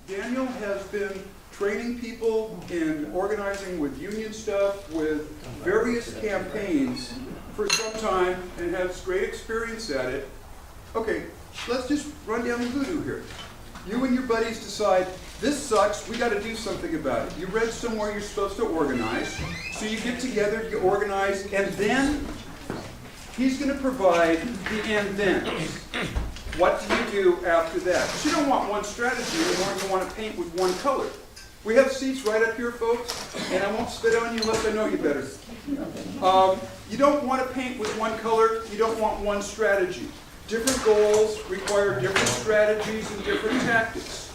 Daniel has been training people in organizing with union stuff, with various campaigns for some time, and has great experience at it. Okay, let's just run down the voodoo here. You and your buddies decide, this sucks, we got to do something about it. You read somewhere you're supposed to organize, so you get together, you organize, and then he's going to provide the and then. What do you do after that? Because you don't want one strategy anymore, you want to paint with one color. We have seats right up here, folks, and I won't spit on you unless I know you better. You don't want to paint with one color, you don't want one strategy. Different goals require different strategies and different tactics.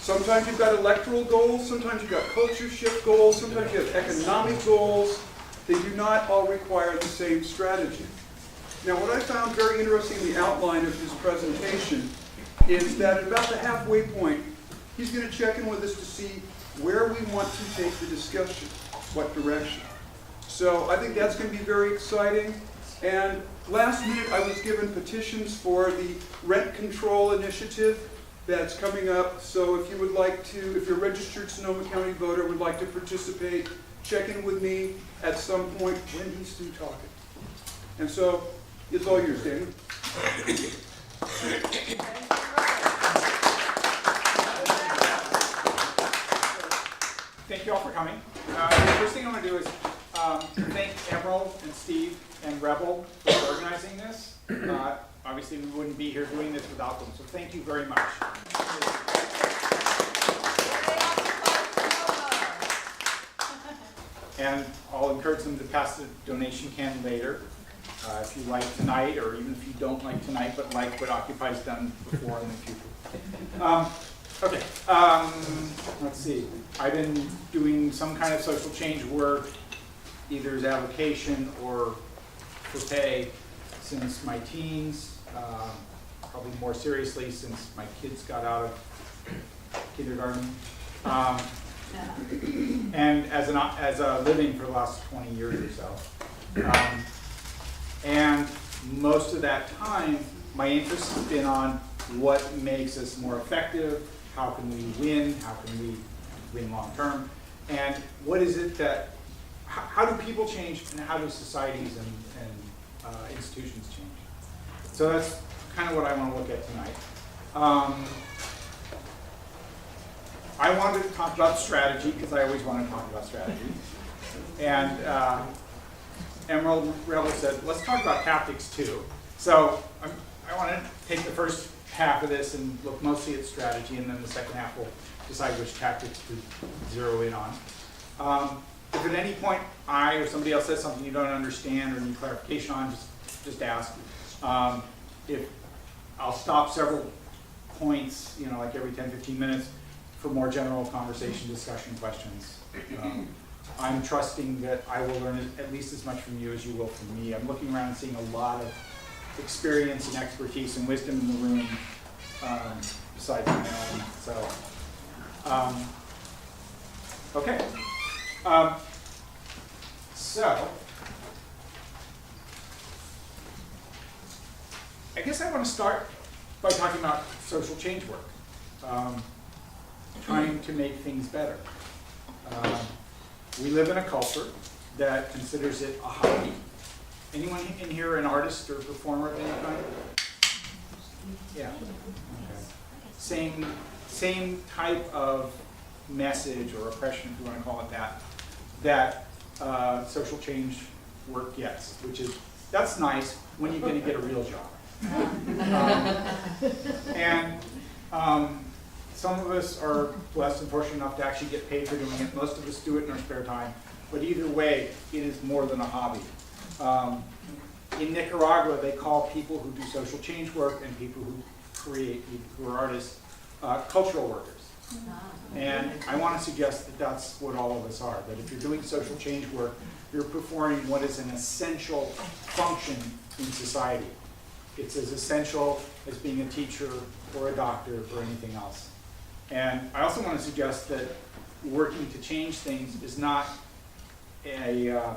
Sometimes you've got electoral goals, sometimes you've got culture shift goals, sometimes you have economic goals. They do not all require the same strategy. Now, what I found very interesting in the outline of his presentation is that at about the halfway point, he's going to check in with us to see where we want to take the discussion, what direction. So I think that's going to be very exciting. And last minute, I was given petitions for the rent control initiative that's coming up. So if you would like to, if you're a registered Sonoma County voter, would like to participate, check in with me at some point when he's through talking. And so, it's all yours, Daniel. Thank you all for coming. The first thing I want to do is thank Emerald and Steve and Rebel for organizing this. Obviously, we wouldn't be here doing this without them, so thank you very much. And I'll encourage them to pass the donation can later. If you like tonight, or even if you don't like tonight, but like what Occupy's done before in the future. Let's see. I've been doing some kind of social change work, either as avocation or for pay, since my teens, probably more seriously since my kids got out of kindergarten. And as a living for the last 20 years or so. And most of that time, my interest has been on what makes us more effective, how can we win, how can we win long term, and what is it that, how do people change and how do societies and institutions change? So that's kind of what I want to look at tonight. I wanted to talk about strategy because I always want to talk about strategy. And Emerald Rebel said, let's talk about tactics too. So I want to take the first half of this and look mostly at strategy, and then the second half we'll decide which tactics to zero in on. If at any point I or somebody else says something you don't understand or need clarification on, just ask. If I'll stop several points, like every 10, 15 minutes for more general conversation, discussion, questions. I'm trusting that I will learn at least as much from you as you will from me. I'm looking around and seeing a lot of experience and expertise and wisdom in the room besides my own. So, okay. So, I guess I want to start by talking about social change work, trying to make things better. We live in a culture that considers it a hobby. Anyone in here an artist or performer of any kind? Yeah. Okay. Same type of message or oppression, if you want to call it that, social change work gets, which is, that's nice, when you're going to get a real job. Some of us are blessed and fortunate enough to actually get paid for doing it. Most of us do it in our spare time. But either way, it is more than a hobby. In Nicaragua, they call people who do social change work and people who create, who are artists, cultural workers. And I want to suggest that that's what all of us are, that if you're doing social change work, you're performing what is an essential function in society. It's as essential as being a teacher or a doctor or anything else. And I also want to suggest that working to change things is not a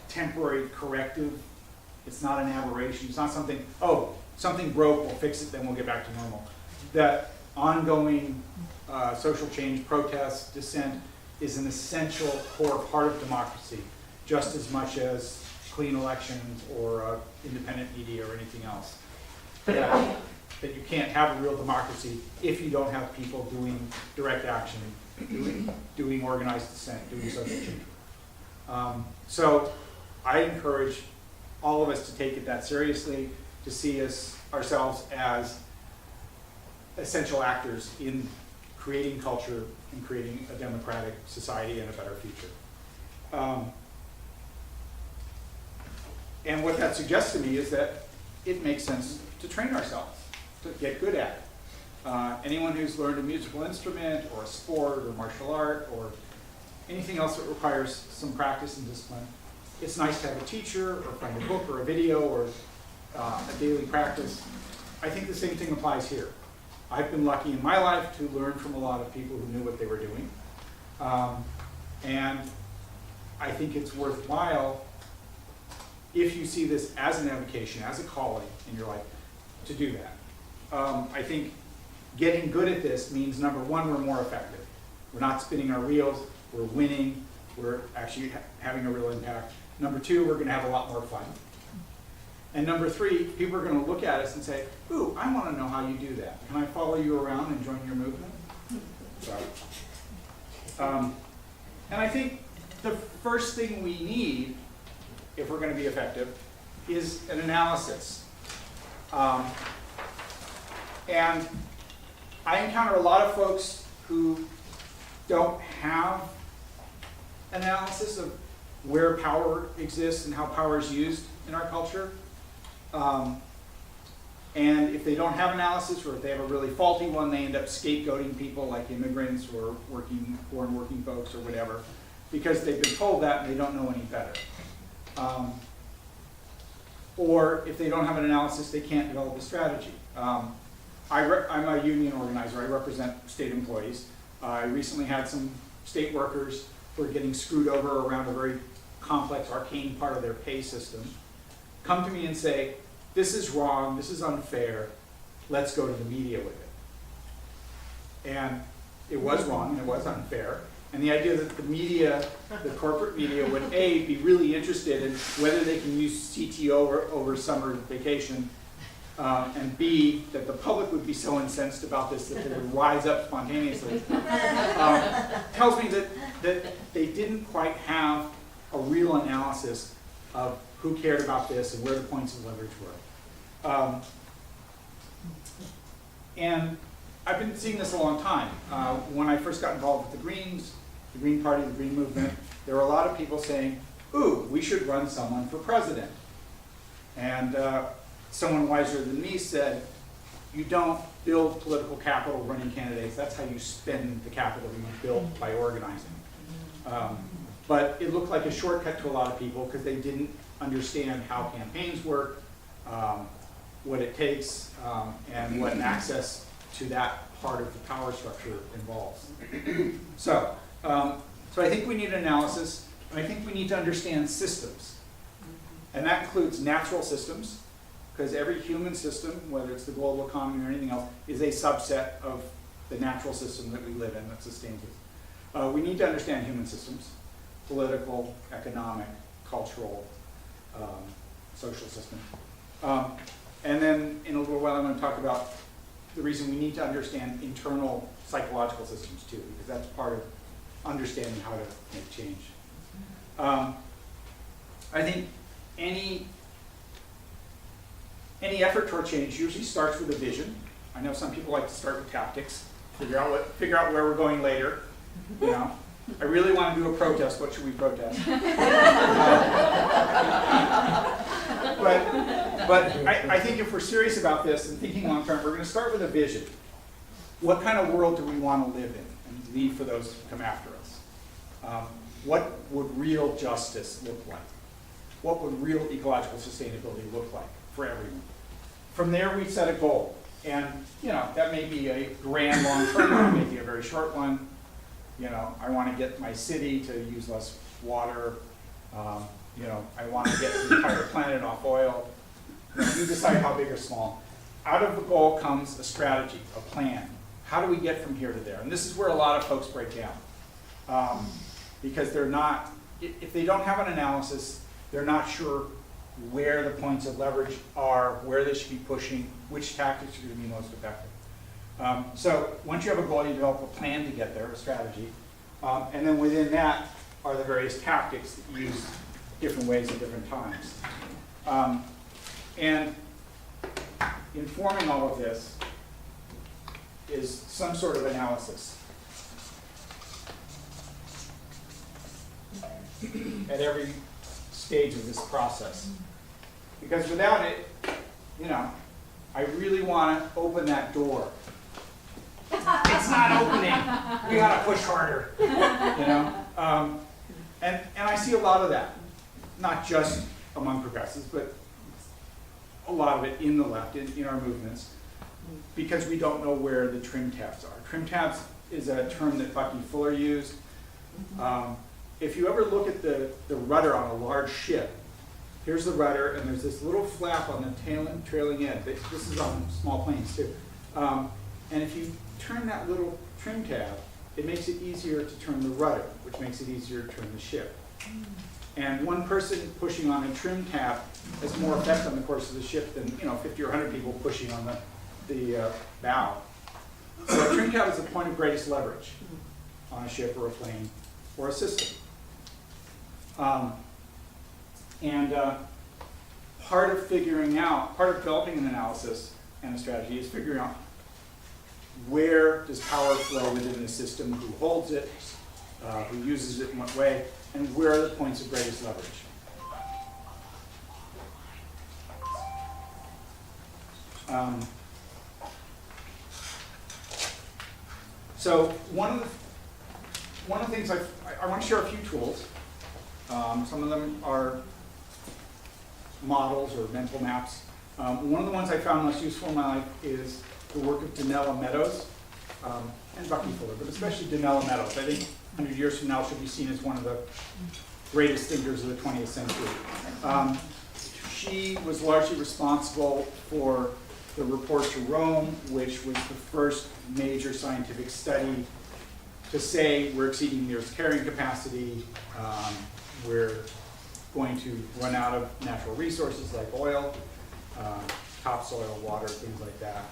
temporary corrective. It's not an aberration. It's not something, oh, something broke, we'll fix it, then we'll get back to normal. That ongoing social change, protest, dissent is an essential core part of democracy, just as much as clean elections or independent media or anything else. That you can't have a real democracy if you don't have people doing direct action, doing organized dissent, doing social change. So I encourage all of us to take it that seriously, to see ourselves as essential actors in creating culture and creating a democratic society and a better future. And what that suggests to me is that it makes sense to train ourselves, to get good at it. Anyone who's learned a musical instrument or a sport or martial art or anything else that requires some practice and discipline, it's nice to have a teacher or find a book or a video or a daily practice. I think the same thing applies here. I've been lucky in my life to learn from a lot of people who knew what they were doing. And I think it's worthwhile, if you see this as an avocation, as a calling in your life, to do that. I think getting good at this means, number one, we're more effective. We're not spinning our wheels, we're winning, we're actually having a real impact. Number two, we're gonna have a lot more fun. And number three, people are gonna look at us and say, ooh, I wanna know how you do that. Can I follow you around and join your movement? So, and I think the first thing we need, if we're gonna be effective, is an analysis. And I encounter a lot of folks who don't have analysis of where power exists and how power is used in our culture. And if they don't have analysis, or if they have a really faulty one, they end up scapegoating people like immigrants or foreign working folks or whatever, because they've been told that and they don't know any better. Or if they don't have an analysis, they can't develop a strategy. I'm a union organizer. I represent state employees. I recently had some state workers who are getting screwed over around a very complex, arcane part of their pay system come to me and say, this is wrong, this is unfair, let's go to the media with it. And it was wrong and it was unfair. And the idea that the media, the corporate media, would A, be really interested in whether they can use CTO over summer vacation, and B, that the public would be so incensed about this that they would rise up spontaneously, tells me that they didn't quite have a real analysis of who cared about this and where the points of leverage were. And I've been seeing this a long time. When I first got involved with the Greens, the Green Party, the Green Movement, there were a lot of people saying, ooh, we should run someone for president. And someone wiser than me said, you don't build political capital running candidates, that's how you spend the capital you build by organizing. But it looked like a shortcut to a lot of people because they didn't understand how campaigns work, what it takes, and what access to that part of the power structure involves. So I think we need analysis, and I think we need to understand systems. And that includes natural systems, because every human system, whether it's the global economy or anything else, is a subset of the natural system that we live in that sustains us. We need to understand human systems, political, economic, cultural, social systems. And then in a little while I'm going to talk about the reason we need to understand internal psychological systems too, because that's part of understanding how to make change. I think any effort toward change usually starts with a vision. I know some people like to start with tactics, figure out where we're going later. You know, I really want to do a protest. What should we protest? But I think if we're serious about this and thinking long term, we're going to start with a vision. What kind of world do we want to live in and leave for those who come after us? What would real justice look like? What would real ecological sustainability look like for everyone? from there, we set a goal. And, that may be a grand long-term one, maybe a very short one. I want to get my city to use less water. I want to get the entire planet off oil. You decide how big or small. Out of the goal comes a strategy, a plan. How do we get from here to there? And this is where a lot of folks break down. Because they're not, if they don't have an analysis, they're not sure where the points of leverage are, where they should be pushing, which tactics are going to be most effective. So once you have a goal, you develop a plan to get there, a strategy. And then within that are the various tactics that you use different ways at different times. And informing all of this is some sort of analysis at every stage of this process. Because without it, I really want to open that door. It's not opening. We got to push harder. And I see a lot of that, not just among progressives, but a lot of it in the left, in our movements, because we don't know where the trim tabs are. Trim tabs is a term that Bucky Fuller used. If you ever look at the rudder on a large ship, here's the rudder, and there's this little flap on the trailing end. This is on small planes too. And if you turn that little trim tab, it makes it easier to turn the rudder, which makes it easier to turn the ship. And one person pushing on a trim tab has more effect on the course of the ship than 50 or 100 people pushing on the bow. So a trim tab is the point of greatest leverage on a ship or a plane or a system. Part of developing an analysis and a strategy is figuring out where does power flow within the system, who holds it, who uses it in what way, and where are the points of greatest leverage. So one of the things I want to share a few tools. Some of them are models or mental maps. One of the ones I found most useful in my life is the work of Daniel Meadows and Bucky Fuller, but especially Daniel Meadows. I think 100 years from now she'll be seen as one of the greatest thinkers of the 20th century. She was largely responsible for the Report to Rome, which was the first major scientific study to say we're exceeding the Earth's carrying capacity, we're going to run out of natural resources like oil, topsoil, water, things like that.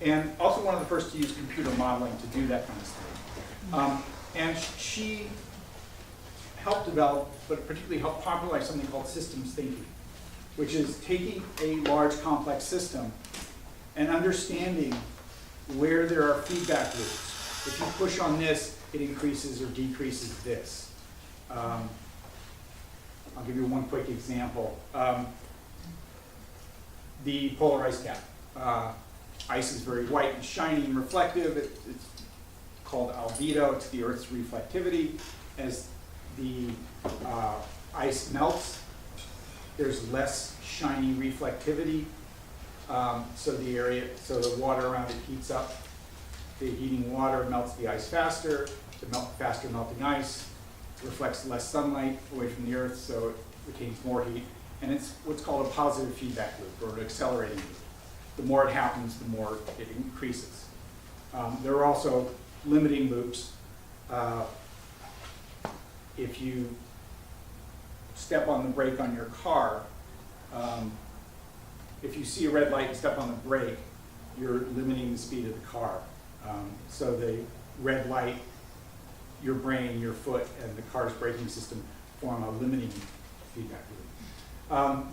And also one of the first to use computer modeling to do that kind of stuff. And she helped develop, but particularly helped popularize something called systems thinking, which is taking a large complex system and understanding where there are feedback loops. If you push on this, it increases or decreases this. I'll give you one quick example. The polar ice cap. Ice is very white and shiny and reflective. It's called albedo. It's the Earth's reflectivity. As the ice melts, there's less shiny reflectivity. So the water around it heats up. The heating water melts the ice faster. The faster melting ice reflects less sunlight away from the Earth, so it retains more heat. And it's what's called a positive feedback loop, or an accelerating loop. The more it happens, the more it increases. There are also limiting loops. If you step on the brake on your car, if you see a red light and step on the brake, you're limiting the speed of the car. So the red light, your brain, your foot, and the car's braking system form a limiting feedback loop.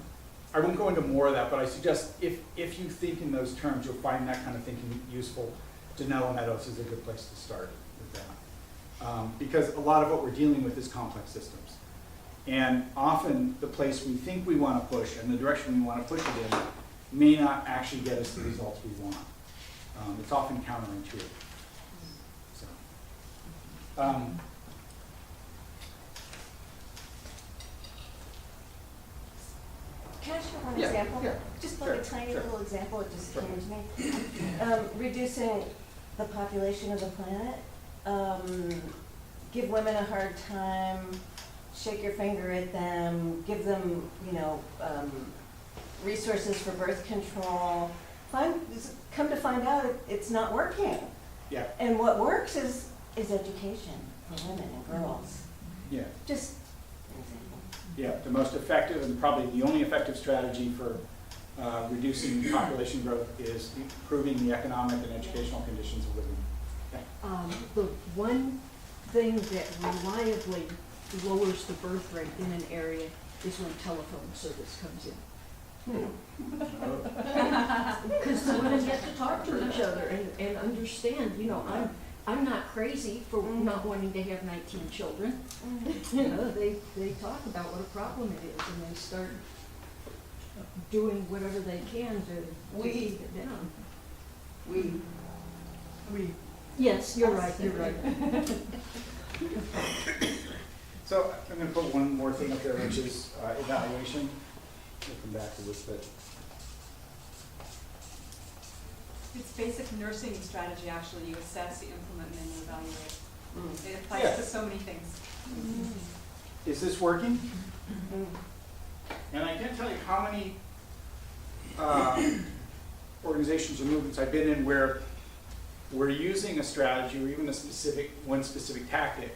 I won't go into more of that, but I suggest if you think in those terms, you'll find that kind of thinking useful. Daniel Meadows is a good place to start with that. Because a lot of what we're dealing with is complex systems. And often the place we think we want to push and the direction we want to push it in may not actually get us the results we want. It's often counterintuitive. So, Can I share one Yeah, example? yeah. Just Sure, like a tiny sure. little example, it just Sure. came to me. Reducing the population of the planet, give women a hard time, shake your finger at them, give them, resources for birth control. Come to find out it's not working. Yeah, And what works is education for women and girls. yeah. Just an example. Yeah, the most effective and probably the only effective strategy for reducing population growth is improving the economic and educational conditions of women. Yeah. The one thing that reliably lowers the birth rate in an area is when telephone service comes in. Because the women get to talk to each other and understand, I'm not crazy for not wanting to have 19 children. They talk about what a problem it is, and they start doing whatever they can to keep it down. We. Yes, you're right. So I'm going to put one more thing up there, which is evaluation. We'll come back to this, but It's basic nursing strategy, actually. You assess, you implement, and then you evaluate. It applies Yeah. to so many things. is this working? And I can't tell you how many organizations or movements I've been in where we're using a strategy or even one specific tactic,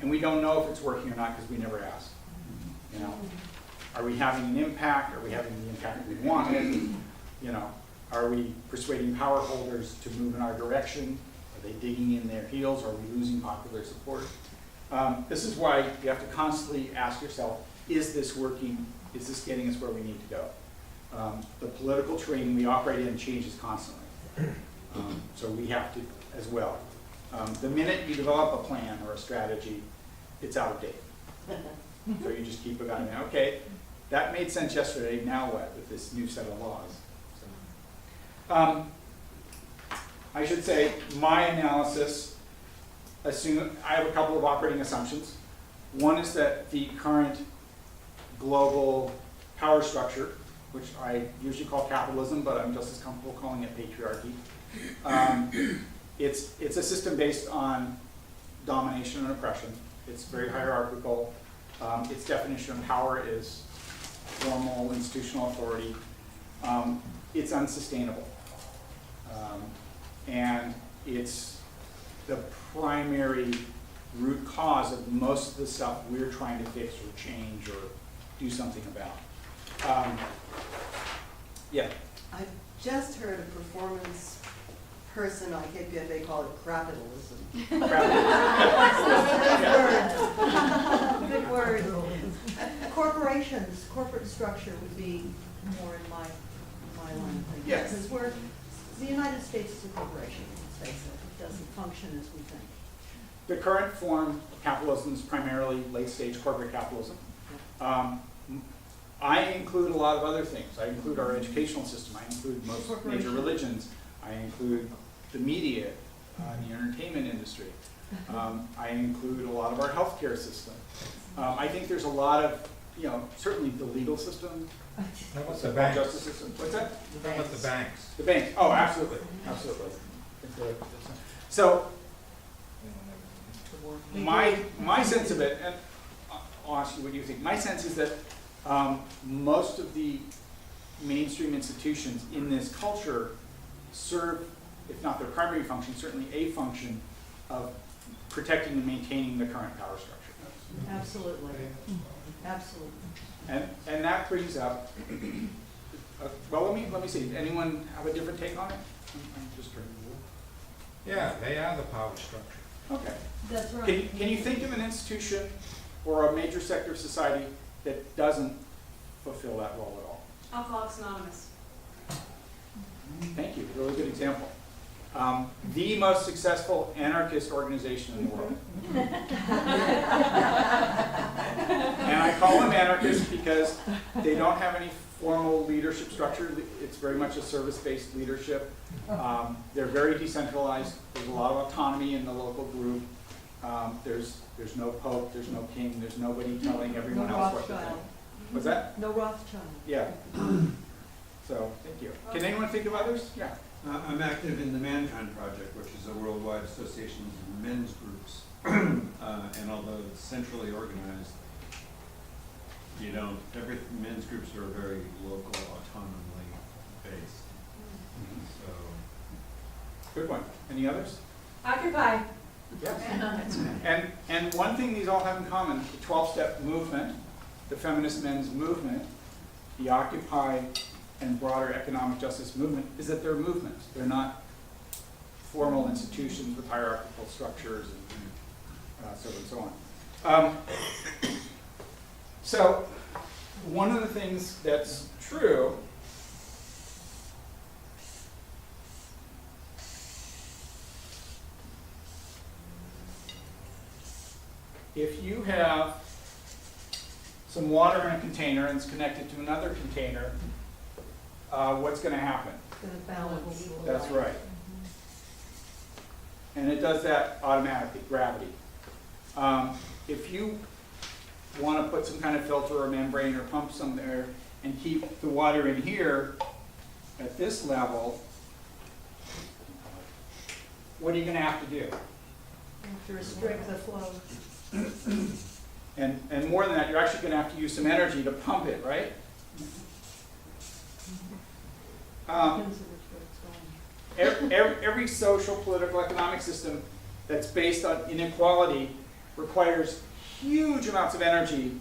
and we don't know if it's working or not because we never ask. Are we having an impact? Are we having the impact we wanted? Are we persuading power holders to move in our direction? Are they digging in their heels? Are we losing popular support? This is why you have to constantly ask yourself, is this working? Is this getting us where we need to go? The political terrain we operate in changes constantly. So we have to as well. The minute you develop a plan or a strategy, it's out of date. So you just keep evaluating. Okay, that made sense yesterday, now what with this new set of laws? I should say my analysis I have a couple of operating assumptions. One is that the current global power structure, which I usually call capitalism, but I'm just as comfortable calling it patriarchy. It's a system based on domination and oppression. It's very hierarchical. Its definition of power is formal institutional authority. It's unsustainable. And it's the primary root cause of most of the stuff we're trying to fix or change or do something about. Yeah. I just heard a performance person on KPFA, they call it crapitalism. Good word. Corporations, corporate structure would be more in my line of thinking. Yes. Because the United States is a corporation, let's face it. It doesn't function as we think. The current form of capitalism is primarily late-stage corporate capitalism. I include a lot of other things. I include our educational system. I include most major religions. I include the media, the entertainment industry. I include a lot of our healthcare system. I think there's a lot of, certainly the legal system, How about the the banks? justice system. What's that? How about the banks? The banks. Oh, absolutely, absolutely. So my sense of it, and I'll ask you what you think. My sense is that most of the mainstream institutions in this culture serve, if not their primary function, certainly a function of protecting and maintaining the current power structure. Absolutely. Absolutely. And that brings up, well, let me see. Anyone have a different take on it? I'm just trying to. Yeah, they are the power structure. Okay. That's right. Can you think of an institution or a major sector of society that doesn't fulfill that role at all? Alcoholics Anonymous. Thank you. Really good example. The most successful anarchist organization in the world. And I call them anarchists because they don't have any formal leadership structure. It's very much a service-based leadership. They're very decentralized. There's a lot of autonomy in the local group. There's no pope, there's no king, there's nobody telling everyone else what to Was that? No Rothschild. Yeah. So, thank you. Can anyone think of others? Yeah. I'm active in the Mankind Project, which is a worldwide association of men's groups. And although it's centrally organized, men's groups are very local, autonomously based. So, Good one. Any others? Occupy. Yes. And one thing these all have in common, the 12-step movement, the feminist men's movement, the Occupy and broader economic justice movement, is that they're movements. They're not formal institutions with hierarchical structures and so on and so on. So one of the things that's true if you have some water in a container and it's connected to another container, what's going to happen? It's gonna balance. That's right. And it does that automatically, gravity. If you want to put some kind of filter or membrane or pump some there and keep the water in here at this level, what are you going to have to do? To restrict the flow. And more than that, you're actually going to have to use some energy to pump it, right? Depends on which way it's going. Every social, political, economic system that's based on inequality requires huge amounts of energy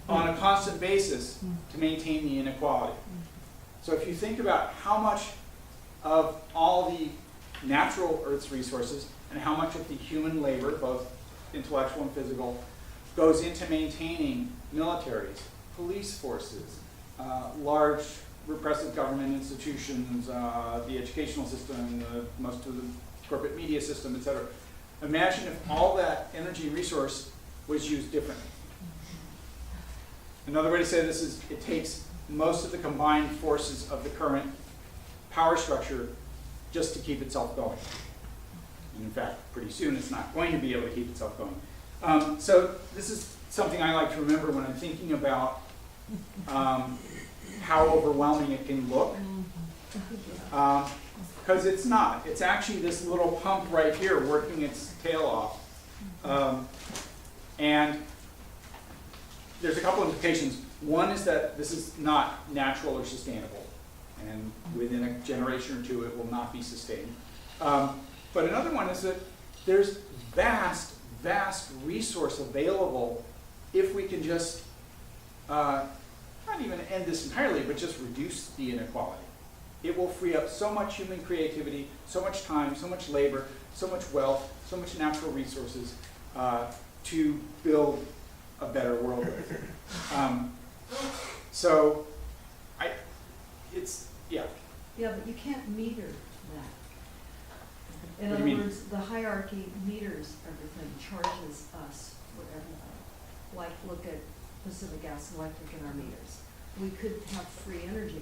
on a constant basis to maintain the inequality. So if you think about how much of all the natural Earth's resources and how much of the human labor, both intellectual and physical, goes into maintaining militaries, police forces, large repressive government institutions, the educational system, most of the corporate media system, etc. Imagine if all that energy resource was used differently. Another way to say this is it takes most of the combined forces of the current power structure just to keep itself going. And in fact, pretty soon it's not going to be able to keep itself going. So this is something I like to remember when I'm thinking about how overwhelming it can look. Because it's not. It's actually this little pump right here working its tail off. And there's a couple implications. One is that this is not natural or sustainable. And within a generation or two, it will not be sustained. But another one is that there's vast resource available if we can just, not even end this entirely, but just reduce the inequality. It will free up so much human creativity, so much time, so much labor, so much wealth, so much natural resources to build a better world with. Yeah, but you can't meter that. In What do other you mean? words, the hierarchy meters everything, charges us whatever. Like, look at Pacific Gas and Electric in our meters. We could have free energy,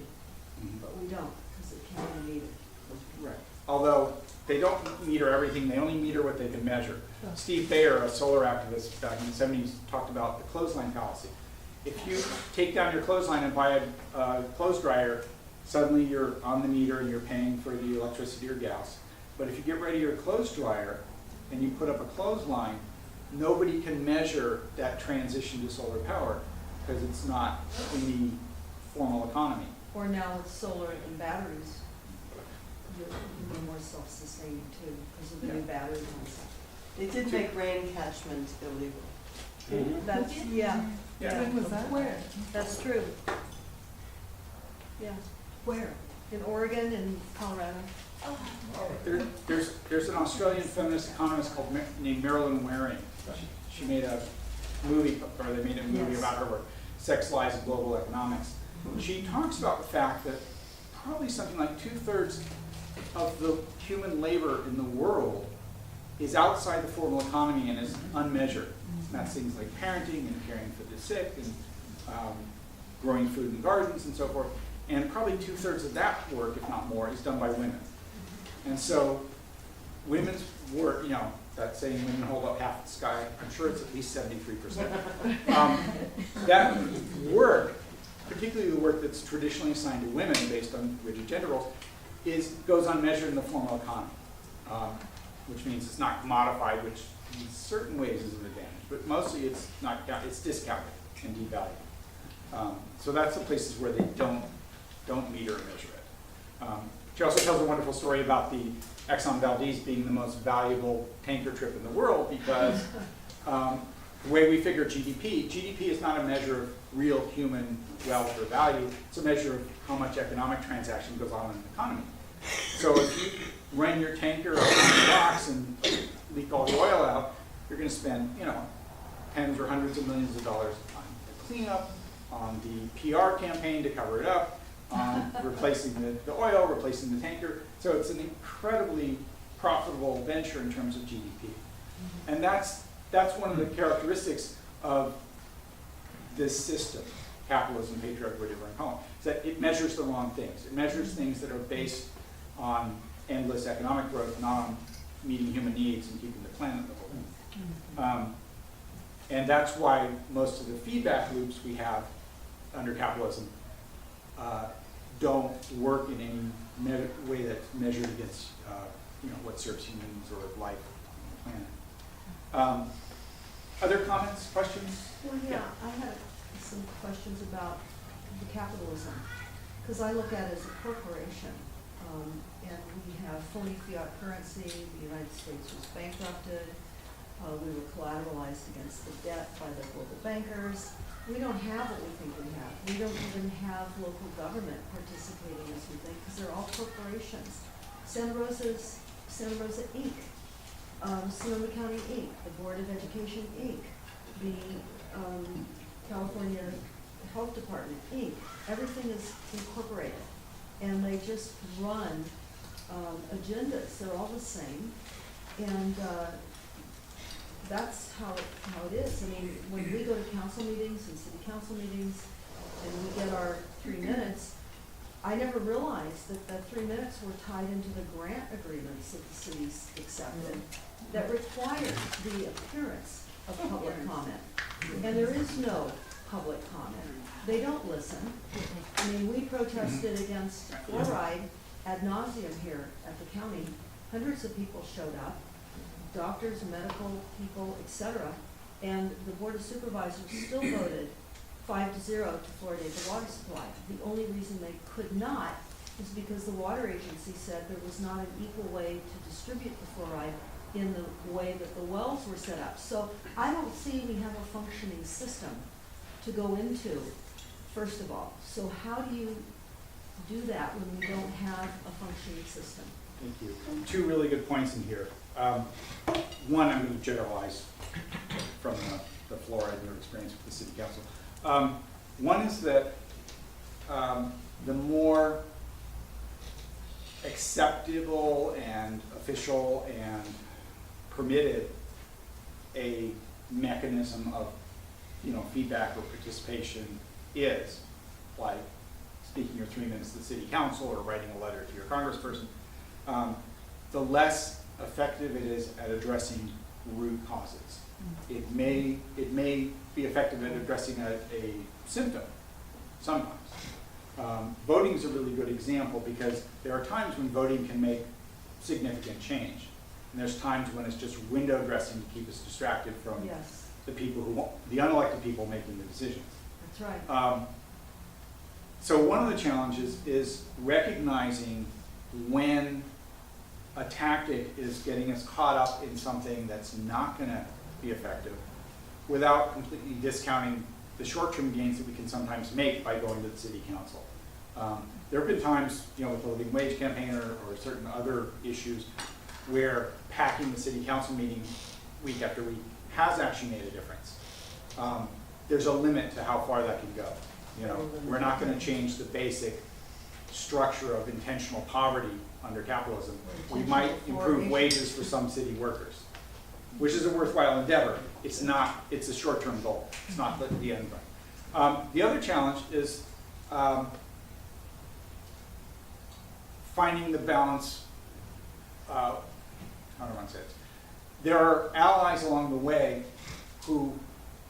but we don't, because it can't be metered. Right. Although they don't meter everything, they only meter what they can measure. Steve Thayer, a solar activist back in the 70s, talked about the clothesline fallacy. If you take down your clothesline and buy a clothes dryer, suddenly you're on the meter and you're paying for the electricity or gas. But if you get rid of your clothes dryer and you put up a clothesline, nobody can measure that transition to solar power because it's not in the formal economy. Or now with solar and batteries, you're more self-sustaining too, because of the new battery concept. They did make rain catchment illegal. That's, yeah. Yeah. When was that? Where? That's true. Yeah. Where? In Oregon and Colorado. There's an Australian feminist economist named Marilyn Waring. She made a movie, or they made a movie Yes. about her work, Sex, Lies, and Global Economics. She talks about the fact that probably something like 2/3 of the human labor in the world is outside the formal economy and is unmeasured. And that's things like parenting and caring for the sick and growing food in gardens and so forth. And probably 2/3 of that work, if not more, is done by women. And so women's work, you know, that saying women hold up half the sky, I'm sure it's at least 73%. That work, particularly the work that's traditionally assigned to women based on rigid gender roles, goes unmeasured in the formal economy, which means it's not commodified, which in certain ways is an advantage, but mostly it's not, it's discounted and devalued. So that's the places where they don't meter and measure it. She also tells a wonderful story about the Exxon Valdez being the most valuable tanker trip in the world because the way we figure GDP is not a measure of real human wealth or value, it's a measure of how much economic transaction goes on in the economy. So if you run your tanker on the docks and leak all the oil out, you're going to spend, you know, tens or hundreds of millions of dollars on the cleanup, on the PR campaign to cover it up, on replacing the oil, replacing the tanker. So it's an incredibly profitable venture in terms of GDP. And that's one of the characteristics of this system, capitalism, patriarchy, whatever you want to call it, is that it measures the wrong things. It measures things that are based on endless economic growth, not on meeting human needs and keeping the planet livable. And that's why most of the feedback loops we have under capitalism don't work in any way that's measured against you know, what serves humans or life on the planet. Other comments, questions? Well, yeah, I had some questions about the capitalism, because I look at it as a corporation, and we have phony fiat currency, the United States was bankrupted, we were collateralized against the debt by the global bankers. We don't have what we think we have. We don't even have local government participating as we think, because they're all corporations. Santa Rosa Inc., Sonoma County Inc., the Board of Education Inc., the California Health Department Inc., everything is incorporated. And they just run agendas. They're all the same. And that's how it is. I mean, when we go to council meetings and city council meetings and we get our 3 minutes, I never realized that the 3 minutes were tied into the grant agreements that the cities accepted that required the appearance of public comment. And there is no public comment. They don't listen. I mean, we protested against fluoride ad nauseum here at the county. Hundreds of people showed up, doctors, medical people, etc. And the Board of Supervisors still voted 5-0 to fluoridate the water supply. The only reason they could not is because the water agency said there was not an equal way to distribute the fluoride in the way that the wells were set up. So I don't see we have a functioning system to go into, first of all. So how do you do that when we don't have a functioning system? Thank you. Two really good points in here. One, I'm going to generalize from the fluoride and your experience with the city council. One is that the more acceptable and official and permitted a mechanism of, you know, feedback or participation is, like speaking your 3 minutes to the city council or writing a letter to your congressperson, the less effective it is at addressing root causes. It may be effective at addressing a symptom sometimes. Voting is a really good example because there are times when voting can make significant change. And there's times when it's just window dressing to keep us distracted from Yes, the people the unelected people making the decisions. that's right. So one of the challenges is recognizing when a tactic is getting us caught up in something that's not going to be effective without completely discounting the short-term gains that we can sometimes make by going to the city council. There have been times, you know, with the living wage campaign or certain other issues where packing the city council meeting week after week has actually made a difference. There's a limit to how far that can go. You know, we're not going to change the basic structure of intentional poverty under capitalism. We might improve wages for some city workers, which is a worthwhile endeavor. It's not, it's a short-term goal. It's not the end point. The other challenge is finding the balance, how how do I want to say this? There are allies along the way who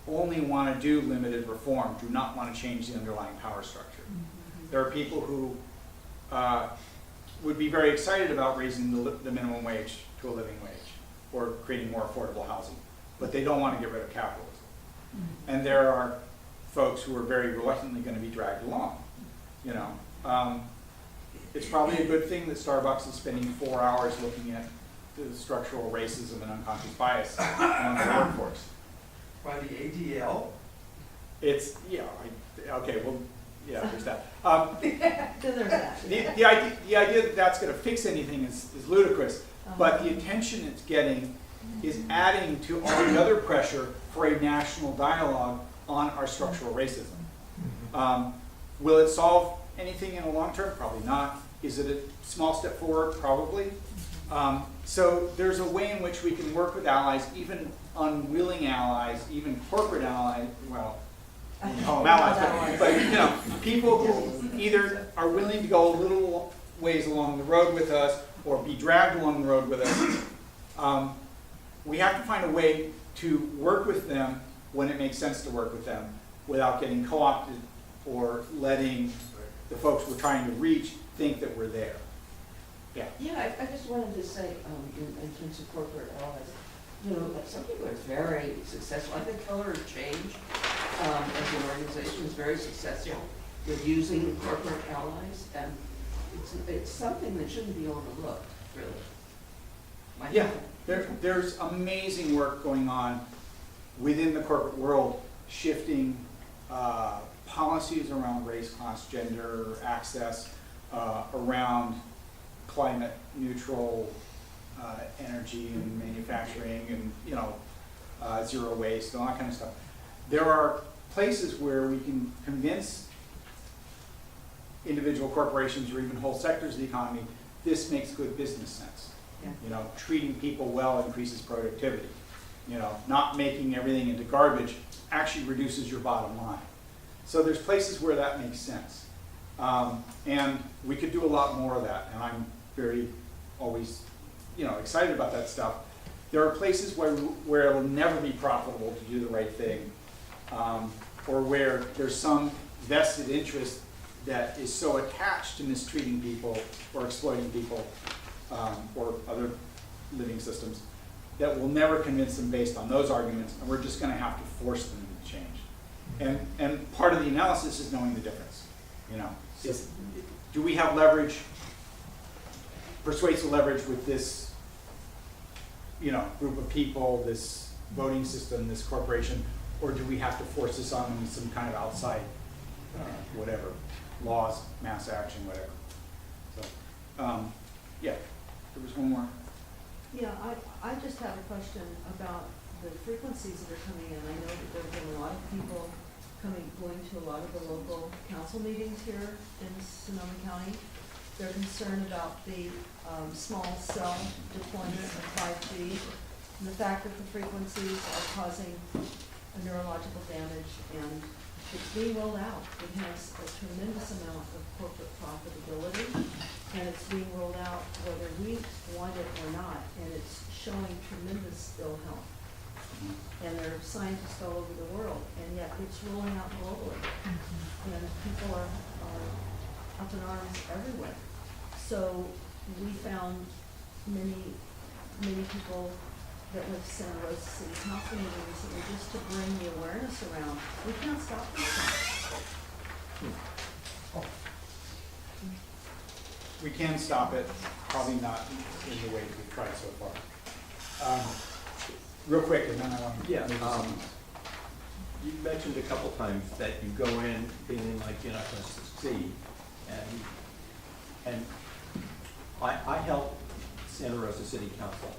only want to do limited reform, do not want to change the underlying power structure. There are people who would be very excited about raising the minimum wage to a living wage or creating more affordable housing, but they don't want to get rid of capitalism. And there are folks who are very reluctantly going to be dragged along. You know, it's probably a good thing that Starbucks is spending 4 hours looking at the structural racism and unconscious bias among the workforce. By the ADL? It's, yeah, okay, well, yeah, there's that. Then there's that. The idea that that's going to fix anything is ludicrous, but the attention it's getting is adding to all the other pressure for a national dialogue on our structural racism. Will it solve anything in the long term? Probably not. Is it a small step forward? Probably. So there's a way in which we can work with allies, even unwilling allies, even corporate allies, well, I don't call them allies, but you know, people who either are willing to go a little ways along the road with us or be dragged along the road with us. We have to find a way to work with them when it makes sense to work with them without getting co-opted or letting the folks we're trying to reach think that we're there. Yeah. Yeah, I just wanted to say, in terms of corporate allies, you know, like some people are very successful. I think Color of Change, as an organization, is very successful with using corporate allies, and it's something that shouldn't be overlooked, really. Yeah, there's amazing work going on within the corporate world, shifting policies around race, class, gender, access, around climate neutral energy and manufacturing and, you know, zero waste and all that kind of stuff. There are places where we can convince individual corporations or even whole sectors of the economy this makes good business sense. Yeah. You know, treating people well increases productivity. You know, not making everything into garbage actually reduces your bottom line. So there's places where that makes sense. And we could do a lot more of that, and I'm very always, you know, excited about that stuff. There are places where it will never be profitable to do the right thing, or where there's some vested interest that is so attached to mistreating people or exploiting people or other living systems that we'll never convince them based on those arguments, and we're just going to have to force them to change. And part of the analysis is knowing the difference. You know, do we have leverage, persuasive leverage with this, you know, group of people, this voting system, this corporation, or do we have to force this on them with some kind of outside, whatever, laws, mass action, whatever. So, yeah, there was one more. Yeah, I just have a question about the frequencies that are coming in. I know that there have been a lot of people going to a lot of the local council meetings here in Sonoma County. They're concerned about the small cell deployment of 5G and the fact that the frequencies are causing a neurological damage, and it's being rolled out. It has a tremendous amount of corporate profitability, and it's being rolled out whether we want it or not, and it's showing tremendous ill health. And there are scientists all over the world, and yet it's rolling out globally. And people are up in arms everywhere. So we found many people that went to Santa Rosa City Council meeting recently just to bring the awareness around. We can't stop this thing. We can stop it, probably not in the way we've tried so far. Real quick, and then I want to. Yeah, you mentioned a couple times that you go in feeling like you're not going to succeed, and I helped Santa Rosa City Council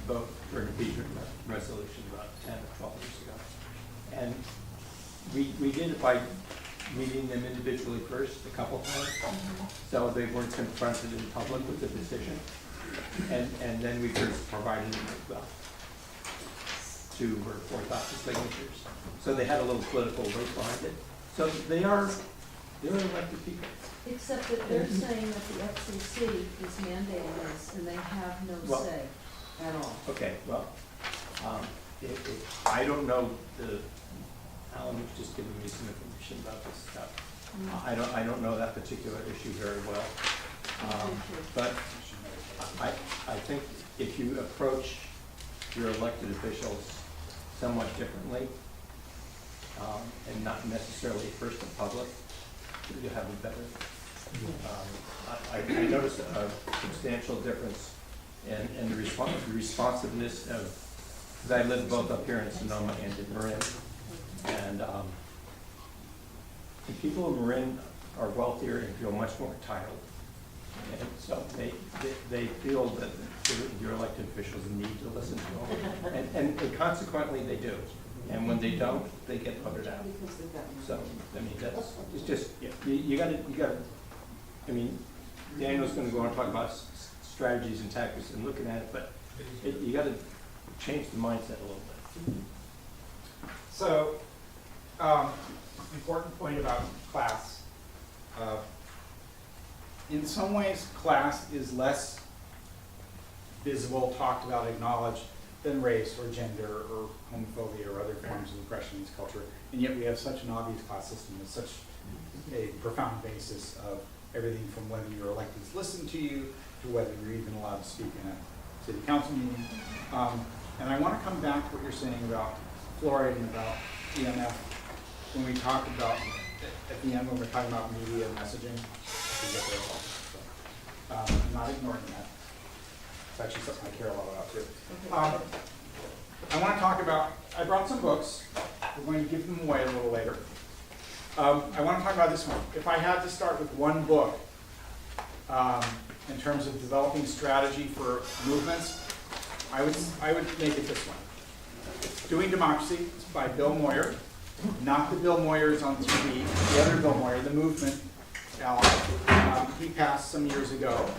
vote for an impeachment resolution about 10 or 12 years ago, and we did it by meeting them individually first a couple times, so they weren't confronted in public with the decision, and then we first provided them with 2,000 or 4,000 signatures. So they had a little political weight behind it. So they're elected people. Except that they're saying that the FCC is mandating this, and they have no say. at all. Okay, well, I don't know, Alan was just giving me some information about this stuff. I don't know that particular issue very well. But I think if you approach your elected officials somewhat differently, and not necessarily first in public, you have a better. I noticed a substantial difference in the responsiveness of, because I live both up here in Sonoma and in Marin, and the people in Marin are wealthier and feel much more entitled. And so they feel that your elected officials need to listen to them, and consequently they do. And when they don't, they get voted out. So, I mean, it's just, you gotta, I mean, Daniel's gonna go on and talk about strategies and tactics and looking at it, but you gotta change the mindset a little bit. So, important point about class. In some ways, class is less visible, talked about, acknowledged than race or gender or homophobia or other forms of oppression in this culture. And yet we have such an obvious class system with such a profound basis of everything from whether your electeds listen to you to whether you're even allowed to speak in a city council meeting. And I want to come back to what you're saying about fluoride and about EMF when we talk about, at the end when we're talking about media and messaging. We get there also. So, I'm not ignoring that. It's actually something I care a lot about too. I want to talk about, I brought some books. We're going to give them away a little later. I want to talk about this one. If I had to start with one book in terms of developing strategy for movements, I would make it this one. Doing Democracy. It's by Bill Moyer. Not the Bill Moyers on TV, the other Bill Moyer, the movement ally. He passed some years ago.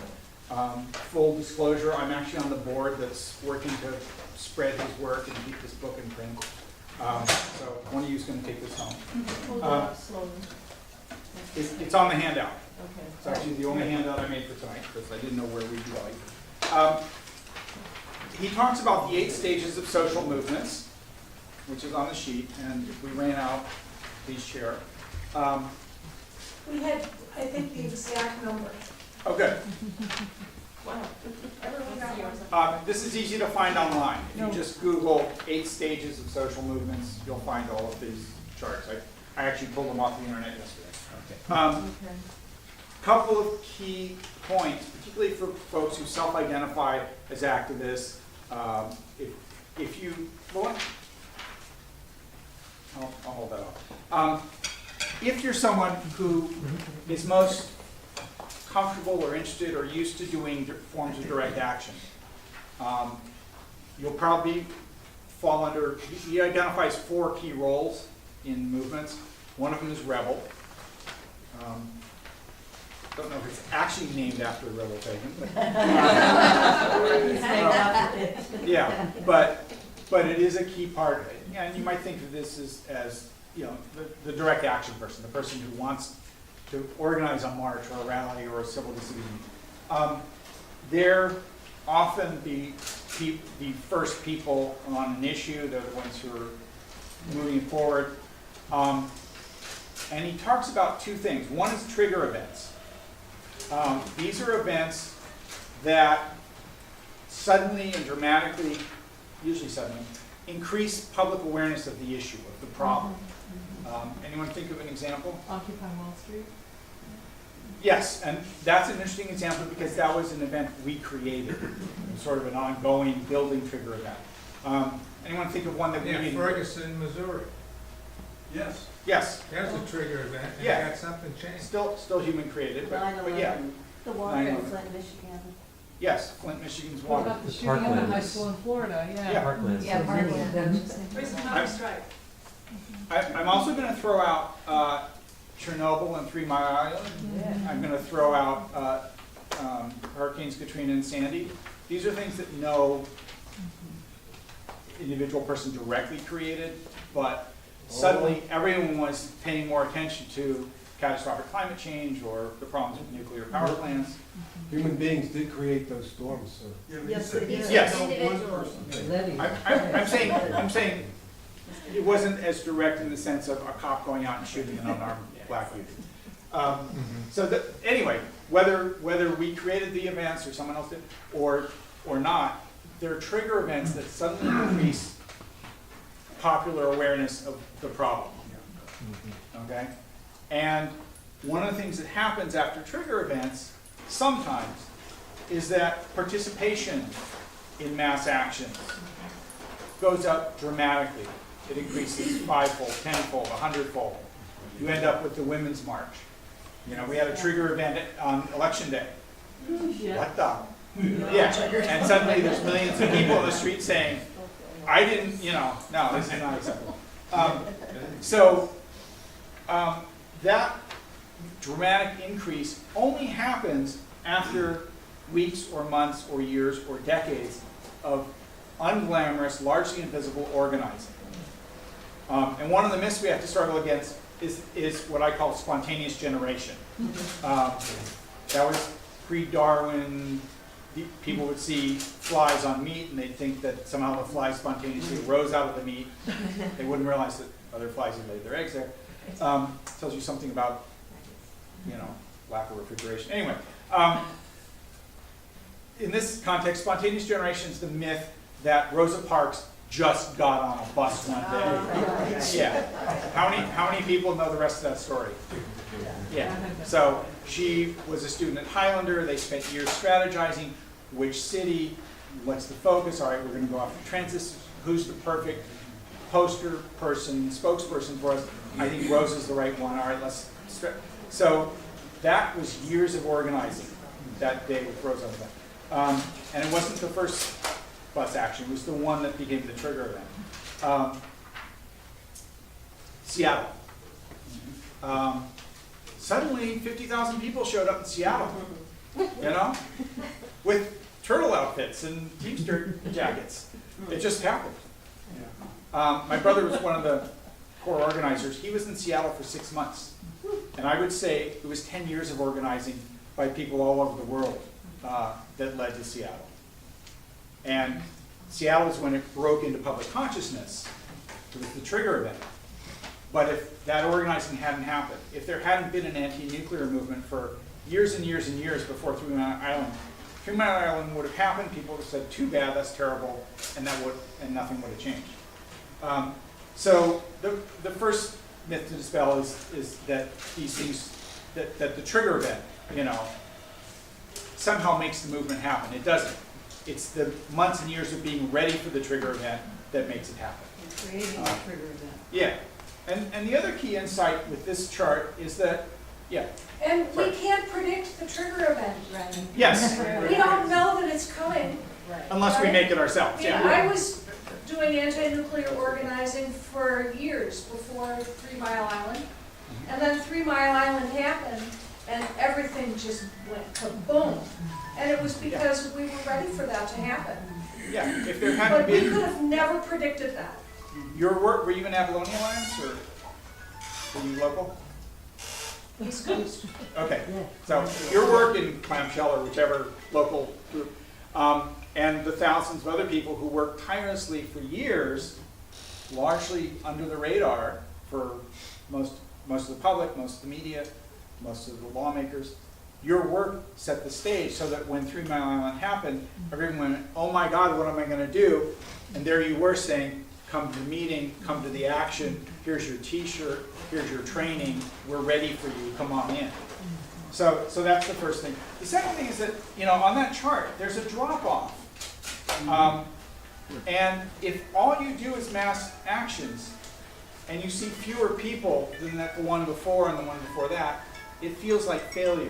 Full disclosure, I'm actually on the board that's working to spread his work and keep this book in print. So one of you is going to take this home. Hold it up slowly. It's on the handout. Okay. It's actually the only handout I made for tonight because I didn't know where we'd be going. He talks about the 8 stages of social movements, which is on the sheet, and if we ran out, please share. We had, I think, the exact number. Oh, good. Wow. Everyone got one. This is easy to find online. If No. you just Google 8 stages of social movements, you'll find all of these charts. I actually pulled them off the internet yesterday. Okay. Couple of key points, particularly for folks who self-identify as activists. If you, well, I'll hold that off. If you're someone who is most comfortable or interested or used to doing forms of direct action, you'll probably fall under, he identifies 4 key roles in movements. One of them is rebel. Don't know if it's actually named after Rebel Pagan. Yeah, but it is a key part. And you might think of this as you know, the direct action person, the person who wants to organize a march or a rally or a civil disobedience. They're often the first people on an issue. They're the ones who are moving forward. And he talks about 2 things. One is trigger events. These are events that suddenly and dramatically, usually suddenly, increase public awareness of the issue, of the problem. Anyone think of an example? Occupy Wall Street. Yes, and that's an interesting example because that was an event we created, sort of an ongoing building trigger event. Anyone think of one that we Yeah, didn't? Ferguson, Missouri. Yes. Yes, There's a trigger event, and Yeah. got something changed. still human created, but yeah, 9/11. The water 9/11. in Flint, Michigan. yes, Flint, Michigan's What water. about the shooting at the high Parklands. school in Florida? Yeah. Parklands. Yeah, Parkland. Where's the Mountain Strike? I'm also going to throw out Chernobyl and 3 Mile Island. Yeah. I'm going to throw out Hurricanes Katrina and Sandy. These are things that no individual person directly created, but suddenly everyone was paying more attention to catastrophic climate change or the problems with nuclear power plants. Human beings did create those storms, so. Yes, they did. Yes. Individuals. I'm saying it wasn't as direct in the sense of a cop going out and shooting an unarmed black youth. Anyway, whether we created the events or someone else did, or not, there are trigger events that suddenly increase popular awareness of the problem. Okay? And one of the things that happens after trigger events sometimes is that participation in mass actions goes up dramatically. It increases 5-fold, 10-fold, 100-fold. You end up with the Women's March. You know, we had a trigger event on Election Day. What the? Yeah, and suddenly there's millions of people in the street saying, I didn't, no, this is not acceptable. That dramatic increase only happens after weeks or months or years or decades of unglamorous, largely invisible organizing. And one of the myths we have to struggle against is what I call spontaneous generation. That was pre-Darwin. People would see flies on meat and they'd think that somehow the flies spontaneously rose out of the meat. They wouldn't realize that other flies had laid their eggs there. Tells you something about, lack of refrigeration. Anyway, in this context, spontaneous generation is the myth that Rosa Parks just got on a bus one day. Yeah. How many people know the rest of that story? Yeah. So she was a student at Highlander. They spent years strategizing which city, what's the focus. All right, we're going to go after transit. Who's the perfect poster person, spokesperson for us? I think Rosa's the right one. All right, let's. So that was years of organizing that day with Rosa. And it wasn't the first bus action. It was the one that became the trigger event. Seattle. Suddenly, 50,000 people showed up in Seattle, with turtle outfits and Teamster jackets. It just happened. My brother was one of the core organizers. He was in Seattle for 6 months. And I would say it was 10 years of organizing by people all over the world that led to Seattle. And Seattle is when it broke into public consciousness. It was the trigger event. But if that organizing hadn't happened, if there hadn't been an anti-nuclear movement for years and years and years before 3 Mile Island, 3 Mile Island would have happened, people would have said, too bad, that's terrible, and nothing would have changed. So the first myth to dispel is that these things, that the trigger event, somehow makes the movement happen. It doesn't. It's the months and years of being ready for the trigger event that makes it happen. Creating a trigger event. Yeah. And the other key insight with this chart is that, And Sorry. we can't predict the trigger event, right? yes, We don't know that it's coming. unless we make it ourselves. Yeah, Yeah. I was doing anti-nuclear organizing for years before 3 Mile Island. And then 3 Mile Island happened and everything just went kaboom. And it was because we were ready for that to happen. Yeah. If there hadn't But we could been have never predicted that. your work, were you in Avalonian Alliance or were you local? East Coast. Okay. So your work in Clamshell or whichever local group, and the thousands of other people who worked tirelessly for years, largely under the radar for most of the public, most of the media, most of the lawmakers. Your work set the stage so that when 3 Mile Island happened, everyone went, oh my God, what am I going to do? And there you were saying, come to the meeting, come to the action, here's your t-shirt, here's your training, we're ready for you, come on in. So that's the first thing. The second thing is that, on that chart, there's a drop-off. And if all you do is mass actions, and you see fewer people than the one before and the one before that, it feels like failure.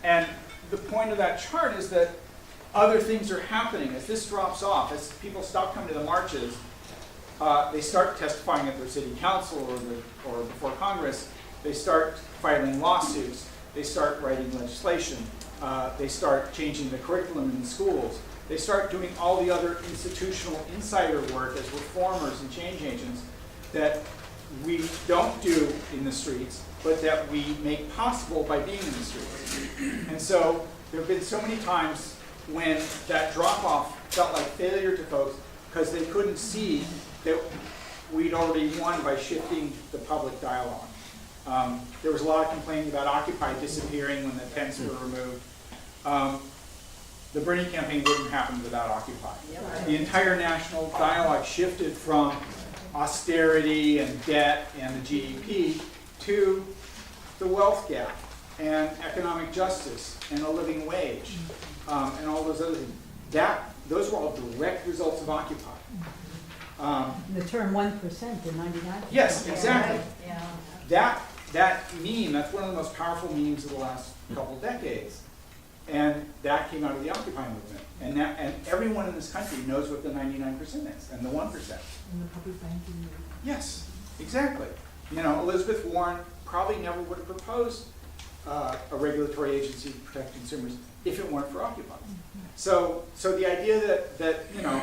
And the point of that chart is that other things are happening. As this drops off, as people stop coming to the marches, they start testifying at their city council or before Congress. They start filing lawsuits. They start writing legislation. They start changing the curriculum in the schools. They start doing all the other institutional insider work as reformers and change agents that we don't do in the streets, but that we make possible by being in the streets. And so there have been so many times when that drop-off felt like failure to folks because they couldn't see that we'd already won by shifting the public dialogue. There was a lot of complaining about Occupy disappearing when the tents were removed. The Bernie campaign wouldn't happen without Occupy. The entire national dialogue shifted from austerity and debt and the GDP to the wealth gap and economic justice and a living wage and all those other things. Those were all direct results of Occupy. The term 1% in 99. Yes, exactly. Yeah. That meme, that's one of the most powerful memes of the last couple decades. And that came out of the Occupy movement. And everyone in this country knows what the 99% is and the 1%. In the public banking. Yes, exactly. You know, Elizabeth Warren probably never would have proposed a regulatory agency to protect consumers if it weren't for Occupy. So the idea that you know,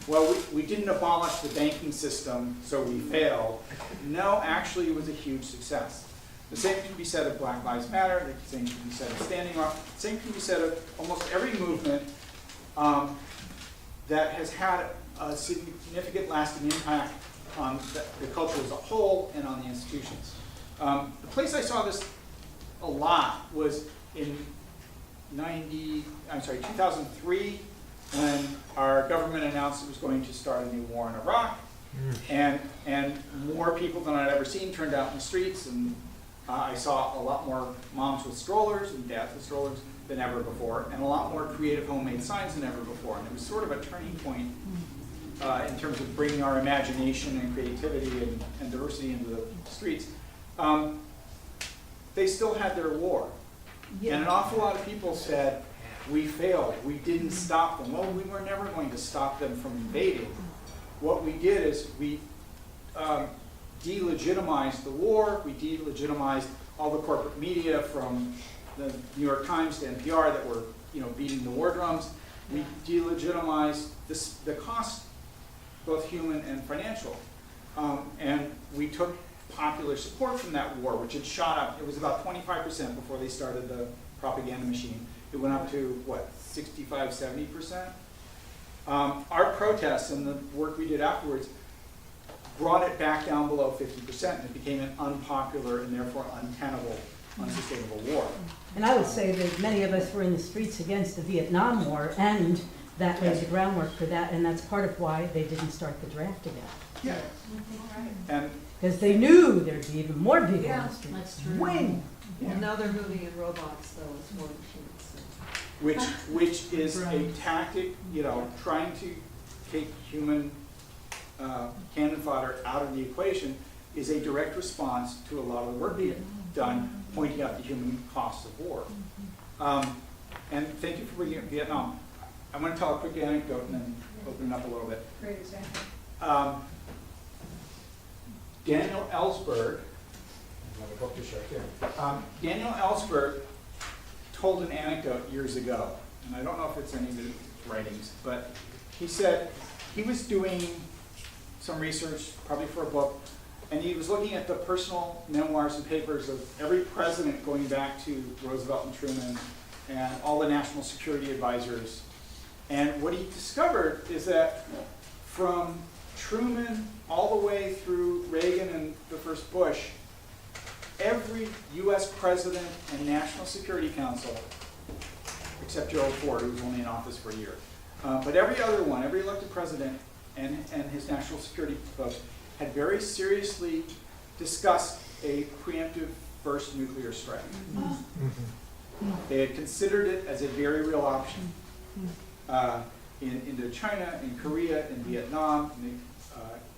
well, we didn't abolish the banking system, so we failed. No, actually, it was a huge success. The same can be said of Black Lives Matter. The same can be said of Standing Rock. The same can be said of almost every movement that has had a significant lasting impact on the culture as a whole and on the institutions. The place I saw this a lot was in 2003, when our government announced it was going to start a new war in Iraq, and more people than I'd ever seen turned out in the streets, and I saw a lot more moms with strollers and dads with strollers than ever before, and a lot more creative homemade signs than ever before. And it was sort of a turning point in terms of bringing our imagination and creativity and diversity into the streets. They still had their war. And an awful lot of people said, we failed, we didn't stop them. Well, we were never going to stop them from invading. What we did is we delegitimized the war, we delegitimized all the corporate media from the New York Times to NPR that were, you know, beating the war drums. We delegitimized the cost, both human and financial. And we took popular support from that war, which had shot up. It was about 25% before they started the propaganda machine. It went up to, what, 65, 70%? Our protests and the work we did afterwards brought it back down below 50%, and it became an unpopular and therefore untenable, unsustainable war. And I would say that many of us were in the streets against the Vietnam War, and that laid the groundwork for that, and that's part of why they didn't start the draft again. Yeah. And Because they knew there'd be even more people in the streets. That's true. Wing! And now they're moving in robots, though, it's more machines. which is a tactic, you know, trying to take human cannon fodder out of the equation is a direct response to a lot of the work we've done, pointing out the human costs of war. And thank you for bringing up Vietnam. I'm going to tell a quick anecdote and then open it up a little bit. Great example. Daniel Ellsberg, I have a book to show here. Daniel Ellsberg told an anecdote years ago, and I don't know if it's any of his writings, but he said he was doing some research, probably for a book, and he was looking at the personal memoirs and papers of every president going back to Roosevelt and Truman and all the national security advisors. And what he discovered is that from Truman all the way through Reagan and the first Bush, every US president and National Security Council, except Gerald Ford, who was only in office for a year, but every other one, every elected president and his national security folks had very seriously discussed a preemptive first nuclear strike. They had considered it as a very real option. In Indochina, in Korea, in Vietnam, in the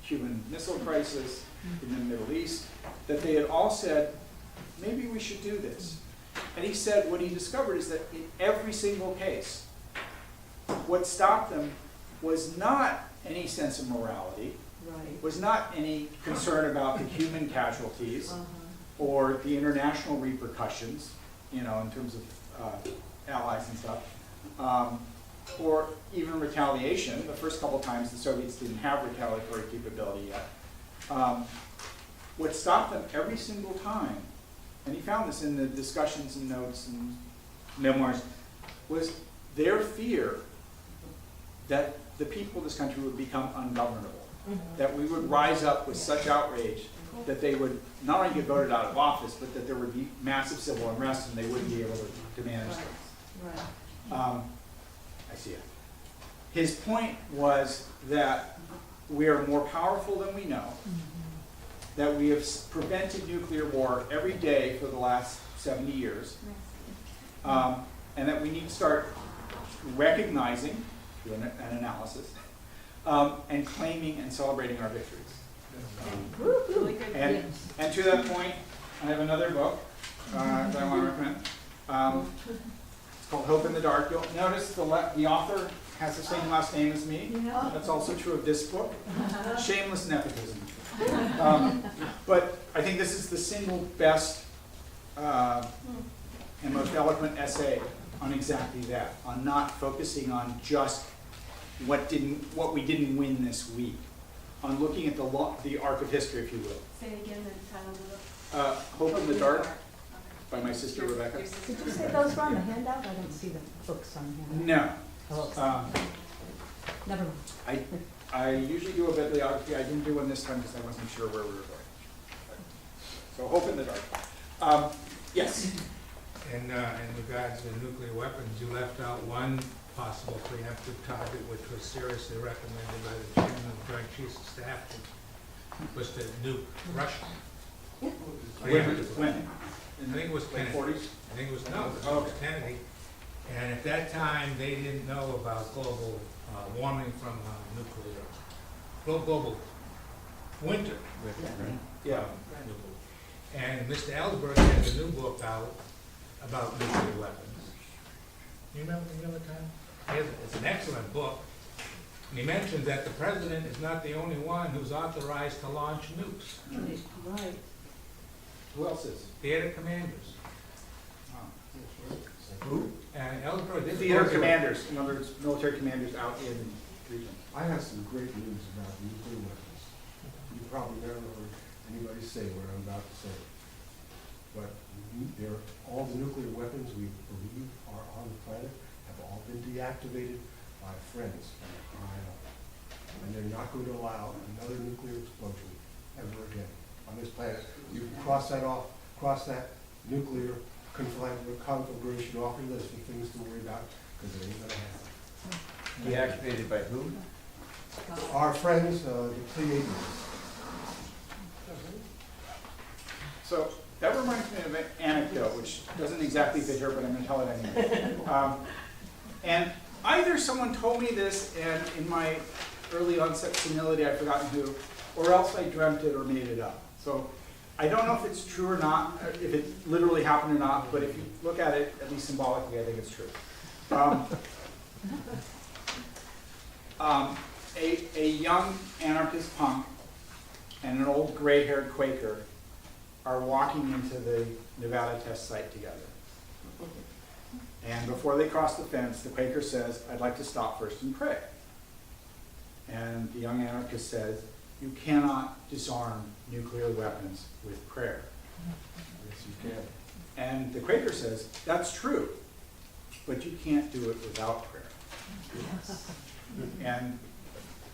Cuban Missile Crisis, in the Middle East, that they had all said, maybe we should do this. And he said what he discovered is that in every single case, what stopped them was not any sense of morality, was not any concern about the human casualties or the international repercussions, you know, in terms of allies and stuff, or even retaliation. The first couple times the Soviets didn't have retaliatory capability yet. what stopped them every single time, and he found this in the discussions and notes and memoirs, was their fear that the people of this country would become ungovernable. That we would rise up with such outrage that they would not only get voted out of office, but that there would be massive civil unrest and they wouldn't be able to manage things. I see it. His point was that we are more powerful than we know, that we have prevented nuclear war every day for the last 70 years, and that we need to start recognizing, through an analysis, and claiming and celebrating our victories. And to that point, I have another book that I want to recommend. It's called Hope in the Dark. You'll notice the author has the same last name as me. That's also true of this book. Shameless nepotism. But I think this is the single best and most eloquent essay on exactly that, on not focusing on just what we didn't win this week, on looking at the arc of history, if you will. Say again the title of the book. Hope in the Dark by my sister Rebecca. Did you say those were on the handout? I don't see the books on the handout. No. Oh, never mind. I usually do a bibliography. I didn't do one this time because I wasn't sure where we were going. So Hope in the Dark. Yes? In regards to nuclear weapons, you left out one possible preemptive target, which was seriously recommended by the chairman of the Joint Chiefs of Staff, was to nuke Russia. When? I think it was Kennedy. 40s? I think it was, no, it was Kennedy. And at that time, they didn't know about global warming from nuclear, global winter. Yeah. And Mr. Ellsberg has a new book out about nuclear weapons. You remember time? It's an excellent book. And he mentions that the president is not the only one who's authorized to launch nukes. Right. Who else is? Theater commanders. Who? And Ellsberg did. Theater commanders, in other words, military commanders out in the region. I have some great news about nuclear weapons. You probably never heard anybody say what I'm about to say. But all the nuclear weapons we believe are on the planet have all been deactivated by friends from the IO. And they're not going to allow another nuclear explosion ever again on this planet. You can cross that nuclear conflagration off your list of things to worry about, because it ain't going to happen. Deactivated by who? Our friends, the Pleiadians. So that reminds me of an anecdote, which doesn't exactly fit here, but I'm going to tell it anyway. And either someone told me this, and in my early onset senility, I've forgotten who, or else I dreamt it or made it up. So I don't know if it's true or not, if it literally happened or not, but if you look at it, at least symbolically, I think it's true. A young anarchist punk and an old gray-haired Quaker are walking into the Nevada test site together. And before they cross the fence, the Quaker says, "I'd like to stop first and pray." And the young anarchist says, "You cannot disarm nuclear weapons with prayer." Yes, you can. And the Quaker says, "That's true, but you can't do it without prayer." And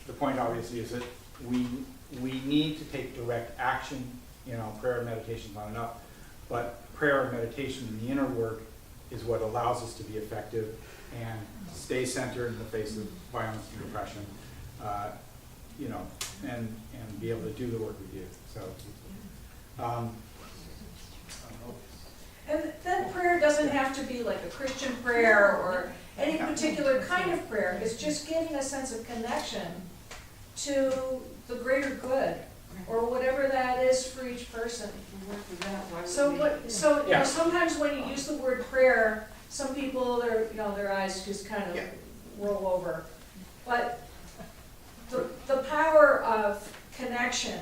the point obviously is that we need to take direct action. Prayer and meditation is not enough, but prayer and meditation in the inner work is what allows us to be effective and stay centered in the face of violence and repression, and be able to do the work we do. So, And then prayer doesn't have to be like a Christian prayer or any particular kind of prayer. It's just getting a sense of connection to the greater good, or whatever that is for each person. So sometimes when you use the word prayer, some people, their eyes just kind of roll over. But the power of connection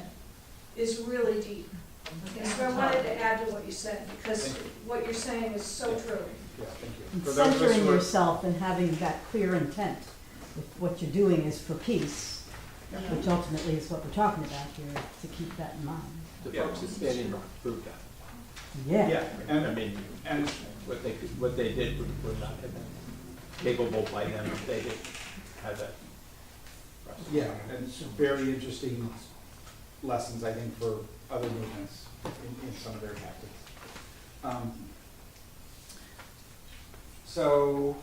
is really deep. And so I wanted to add to what you said, because what you're saying is so true. yeah, thank you. And For those of us centering who are- yourself and having that clear intent. If what you're doing is for peace, which ultimately is what we're talking about here, to keep that in mind. the Yeah. folks that stayed in proved that. Yeah. Yeah, I and, mean, and, what they did would not have been capable by them if they didn't have that. process. yeah, and it's very interesting lessons, I think, for other movements in some of their tactics. So,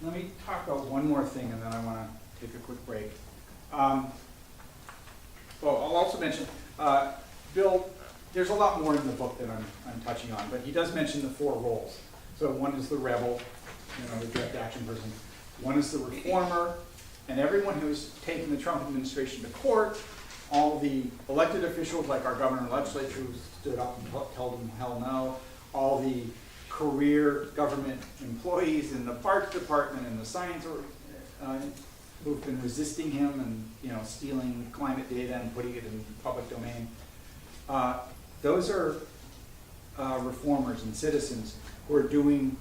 let me talk about one more thing, and then I want to take a quick break. Well, I'll also mention, Bill, there's a lot more in the book that I'm touching on, but he does mention the 4 roles. So one is the rebel, the direct action person. One is the reformer, and everyone who's taken the Trump administration to court, all the elected officials like our governor and legislature who stood up and told him hell no, all the career government employees in the parks department and the science who've been resisting him and stealing climate data and putting it in public domain. Those are reformers and citizens who are doing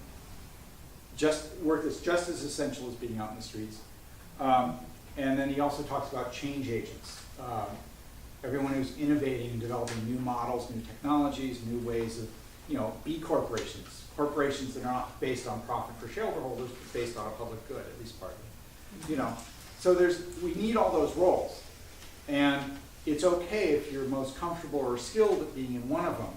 work that's just as essential as being out in the streets. And then he also talks about change agents. Everyone who's innovating and developing new models, new technologies, new ways of, B corporations. Corporations that are not based on profit for shareholders, but based on a public good, at least partly. So we need all those roles. And it's okay if you're most comfortable or skilled at being in one of them.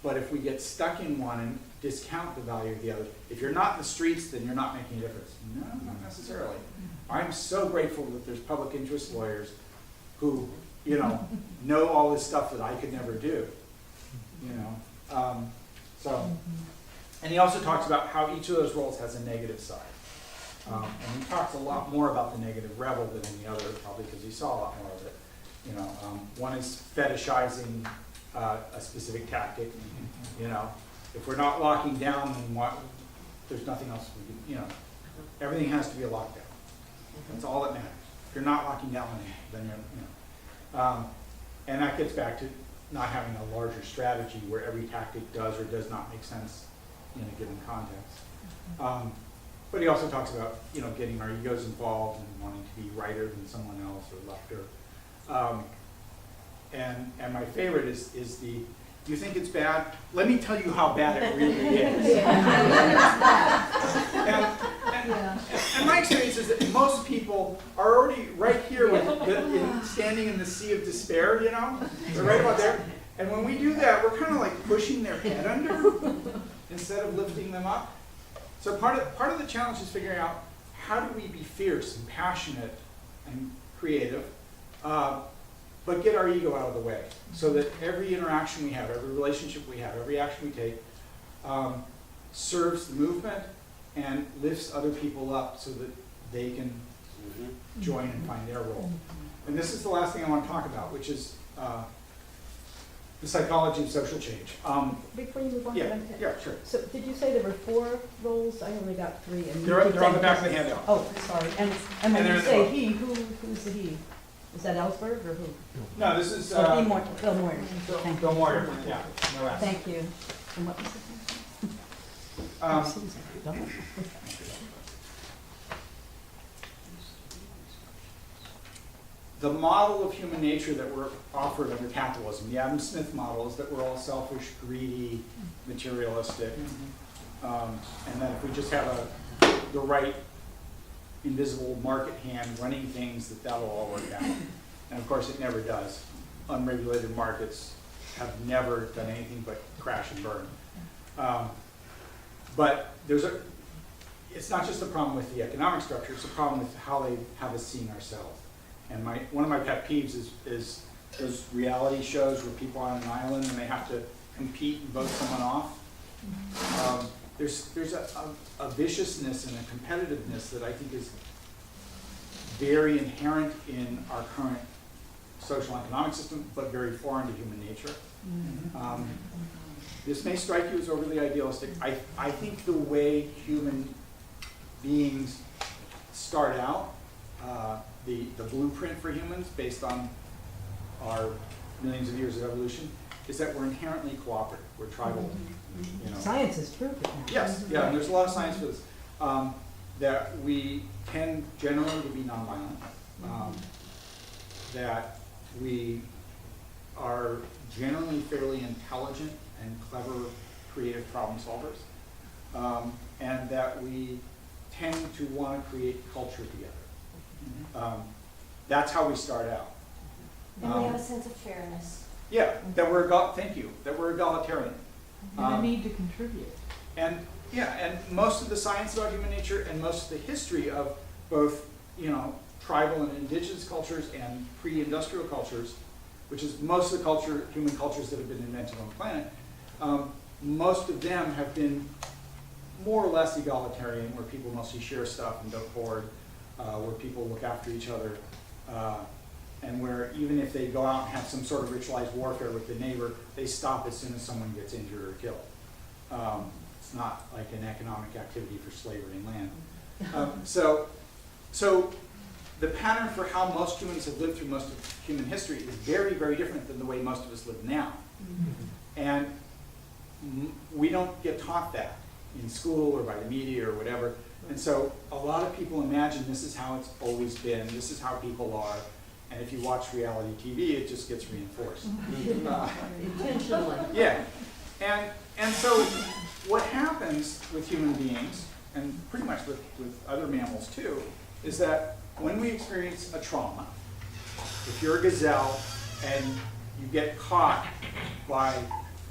But if we get stuck in one and discount the value of the other, if you're not in the streets, then you're not making a difference. No, not necessarily. I'm so grateful that there's public interest lawyers who, know all this stuff that I could never do. And he also talks about how each of those roles has a negative side. And he talks a lot more about the negative rebel than any other, probably because he saw a lot more of it. One is fetishizing a specific tactic. If we're not locking down, then there's nothing else we can. Everything has to be a lockdown. That's all that matters. If you're not locking down, then you're. And that gets back to not having a larger strategy where every tactic does or does not make sense in a given context. But he also talks about, getting our egos involved and wanting to be righter than someone else or lefter. And my favorite is the, do you think it's bad? Let me tell you how bad it really is. And my experience is that most people are already right here standing in the sea of despair, They're right about there. And when we do that, we're kind of like pushing their head under instead of lifting them up. So part of the challenge is figuring out how do we be fierce and passionate and creative, but get our ego out of the way so that every interaction we have, every relationship we have, every action we take serves the movement and lifts other people up so that they can join and find their role. And this is the last thing I want to talk about, which is the psychology of social change. Before you move on, Yeah, sure. So did you say there were 4 roles? I only got 3. And They're on the back of the handout. Oh, sorry. And when they're you in the say book. he, who's the he? Is that Ellsberg or who? No, this is Bill Moyer. Thank Bill you. Moyer. Yeah, no ask. Thank you. And what was the name? The model of human nature that we're offered under capitalism, the Adam Smith model, is that we're all selfish, greedy, materialistic, and that if we just have the right invisible market hand running things, that'll all work out. And of course, it never does. Unregulated markets have never done anything but crash and burn. But it's not just a problem with the economic structure, it's a problem with how they have us seeing ourselves. And one of my pet peeves is those reality shows where people are on an island and they have to compete and vote someone off. There's a viciousness and a competitiveness that I think is very inherent in our current social and economic system, but very foreign to human nature. This may strike you as overly idealistic. I think the way human beings start out, the blueprint for humans based on our millions of years of evolution, is that we're inherently cooperative. We're tribal. Science is true. Yes, yeah, and there's a lot of science for this. That we tend generally to be nonviolent. That we are generally fairly intelligent and clever, creative problem solvers, and that we tend to want to create culture together. That's how we start out. And we have a sense of fairness. Yeah, thank you, that we're egalitarian. And a need to contribute. And yeah, and most of the science about human nature and most of the history of both, tribal and indigenous cultures and pre-industrial cultures, which is most of the human cultures that have been invented on the planet, most of them have been more or less egalitarian, where people mostly share stuff and don't hoard, where people look after each other, and where even if they go out and have some sort of ritualized warfare with the neighbor, they stop as soon as someone gets injured or killed. It's not like an economic activity for slavery and land. So the pattern for how most humans have lived through most of human history is very, very different than the way most of us live now. And we don't get taught that in school or by the media or whatever. And so a lot of people imagine this is how it's always been, this is how people are. And if you watch reality TV, it just gets reinforced. Intentionally. Yeah. And so what happens with human beings, and pretty much with other mammals too, is that when we experience a trauma, if you're a gazelle and you get caught by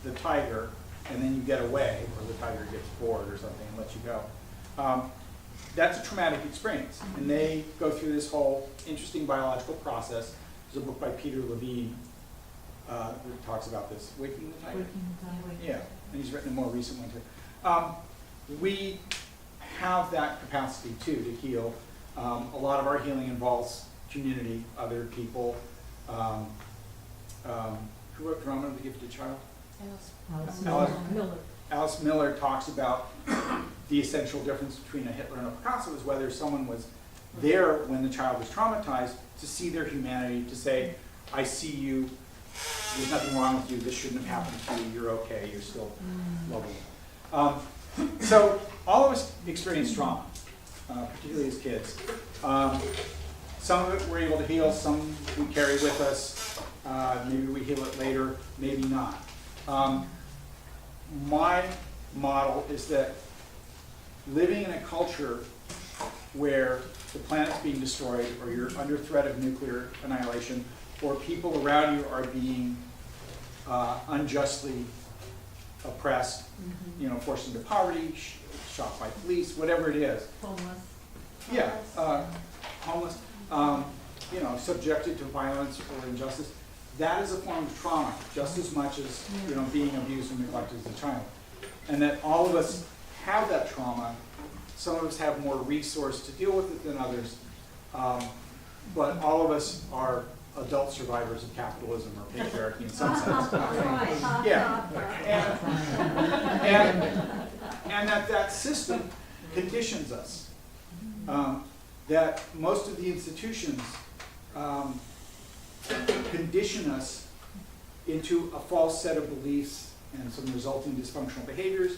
the tiger and then you get away, or the tiger gets bored or something and lets you go, that's a traumatic experience. And they go through this whole interesting biological process. There's a book by Peter Levine that talks about this, Waking the Tiger. Yeah, and he's written a more recent one too. We have that capacity too to heal. A lot of our healing involves community, other people. Who wrote Drama of the Gifted Child? Alice Miller talks about the essential difference between a Hitler and a Picasso is whether someone was there when the child was traumatized to see their humanity, to say, I see you, there's nothing wrong with you, this shouldn't have happened to you, you're okay, you're still lovable. So all of us experience trauma, particularly as kids. Some of it we're able to heal, some we carry with us, maybe we heal it later, maybe not. My model is that living in a culture where the planet's being destroyed, or you're under threat of nuclear annihilation, or people around you are being unjustly oppressed, forced into poverty, shot by police, whatever it is. Homeless. Yeah, homeless, subjected to violence or injustice. That is a form of trauma, just as much as being abused and neglected as a child. And that all of us have that trauma. Some of us have more resource to deal with it than others. But all of us are adult survivors of capitalism or patriarchy in some sense. Yeah. And that system conditions us. That most of the institutions condition us into a false set of beliefs and some resulting dysfunctional behaviors.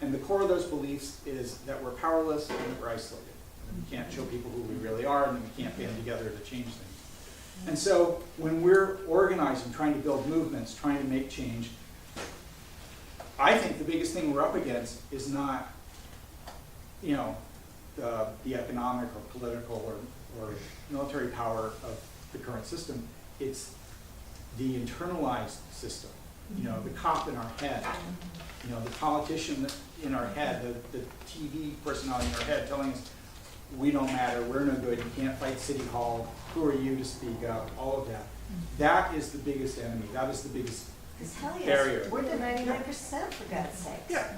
And the core of those beliefs is that we're powerless and that we're isolated. And we can't show people who we really are, and we can't band together to change things. And so when we're organizing, trying to build movements, trying to make change, I think the biggest thing we're up against is not, the economic or political or military power of the current system. It's the internalized system. The cop in our head, the politician in our head, the TV personality in our head telling us we don't matter, we're no good, you can't fight City Hall, who are you to speak up, all of that. That is the biggest enemy, that is the biggest barrier. We're the 99% for God's sake. Yeah.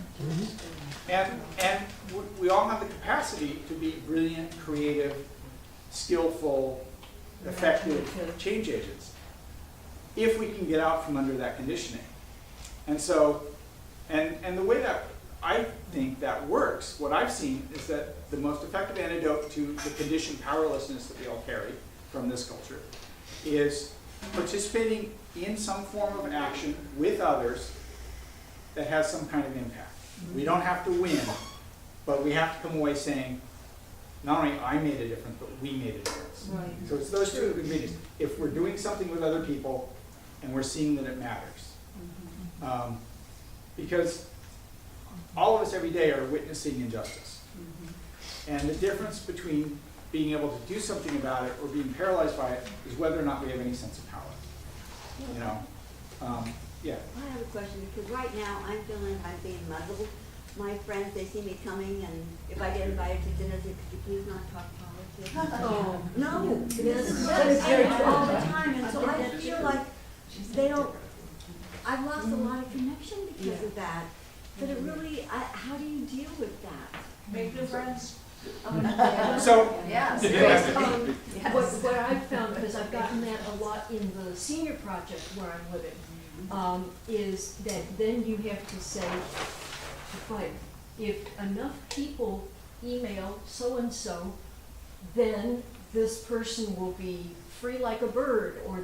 And we all have the capacity to be brilliant, creative, skillful, effective change agents, if we can get out from under that conditioning. And so, and the way that I think that works, what I've seen is that the most effective antidote to the conditioned powerlessness that we all carry from this culture is participating in some form of action with others that has some kind of impact. We don't have to win, but we have to come away saying, not only I made a difference, but we made a difference. Right. So it's those two ingredients. If we're doing something with other people, and we're seeing that it matters. Because all of us every day are witnessing injustice. And the difference between being able to do something about it or being paralyzed by it is whether or not we have any sense of power. You know, yeah. I have a question, because right now I'm feeling I'm being muzzled. My friends, they see me coming, and if I get invited to dinner, they say, could you please not talk politics? Oh, No, because That is very true. all the time, and so I feel like they don't, I've lost a lot of connection because of that. But it really, how do you deal with that? Make new friends. So, Yes. What I've found, because I've gotten that a lot in the senior project where I'm living, is that then you have to say, like, if enough people email so-and-so, then this person will be free like a bird, or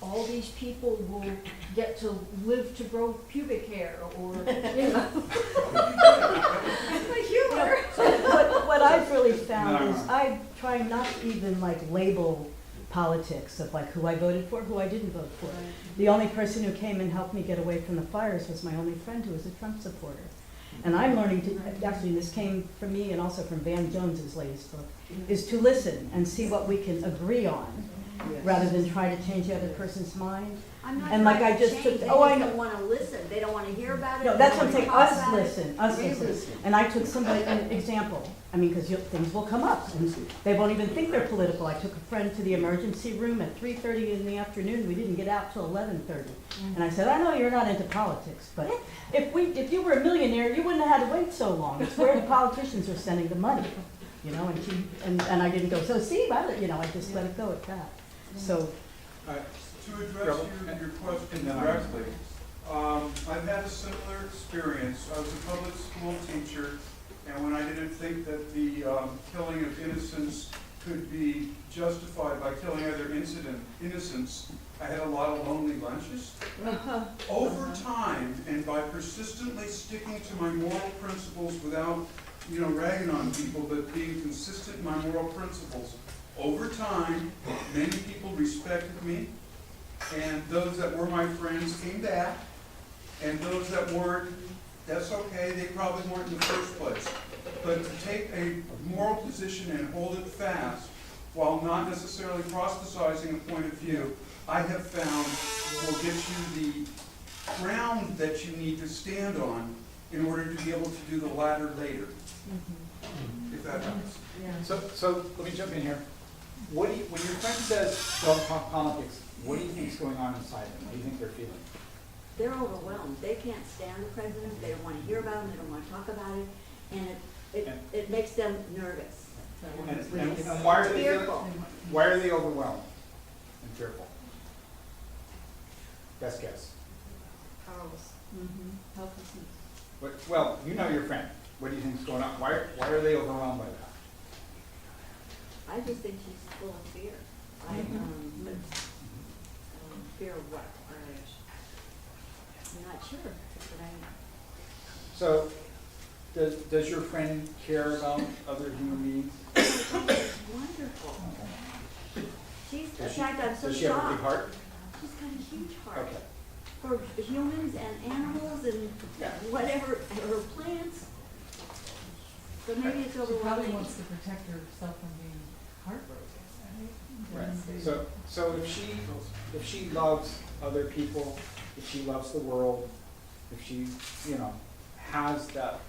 all these people will get to live to grow pubic hair, or, you know. What I've really found is I try not to even like label politics of like who I voted for, who I didn't vote for. The only person who came and helped me get away from the fires was my only friend who was a Trump supporter. And I'm learning to, actually this came from me and also from Van Jones's latest book, is to listen and see what we can agree on, rather than try to change the other person's mind. I'm not And like trying I to just change, took, they oh, I just know. don't wanna listen, they don't wanna hear about it. No, they that's don't what I'm saying, wanna talk us about it. listen, us We listen. And I took somebody, an example, I mean, because things will come up, and they won't even think they're political. I took a friend to the emergency room at 3:30 in the afternoon, we didn't get out till 11:30. And I said, I know you're not into politics, but if you were a millionaire, you wouldn't have had to wait so long. It's where the politicians are sending the money, you know, and I didn't go, so see, I just let it go at that. So, To address your question directly, I've had a similar experience. I was a public school teacher, and when I didn't think that the killing of innocents could be justified by killing other innocents, I had a lot of lonely lunches. Over time, and by persistently sticking to my moral principles without, ragging on people, but being consistent in my moral principles, over time, many people respected me. And those that were my friends came back, and those that weren't, that's okay, they probably weren't in the first place. But to take a moral position and hold it fast, while not necessarily proselytizing a point of view, I have found will get you the ground that you need to stand on in order to be able to do the latter later. If that helps. so let me jump in here. When your friend says don't talk politics, what do you think is going on inside them? What do you think they're feeling? They're overwhelmed, they can't stand the president, they don't wanna hear about him, they don't wanna talk about it, and it makes them nervous. And why are they Fearful. Why are they overwhelmed and fearful? Best guess. Powerless. Helplessness. Well, you know your friend. What do you think is going on? Why are they overwhelmed by that? I just think she's full of fear. Fear of what? I'm not sure, but So, does your friend care about other human beings? She's wonderful. In fact, I'm so Does she have a big shocked. heart? She's got a huge heart. Okay. For humans and animals and whatever, or plants. So maybe it's She probably overwhelming. wants to protect herself from being heartbroken. Right. So if she loves other people, if she loves the world, if she, has that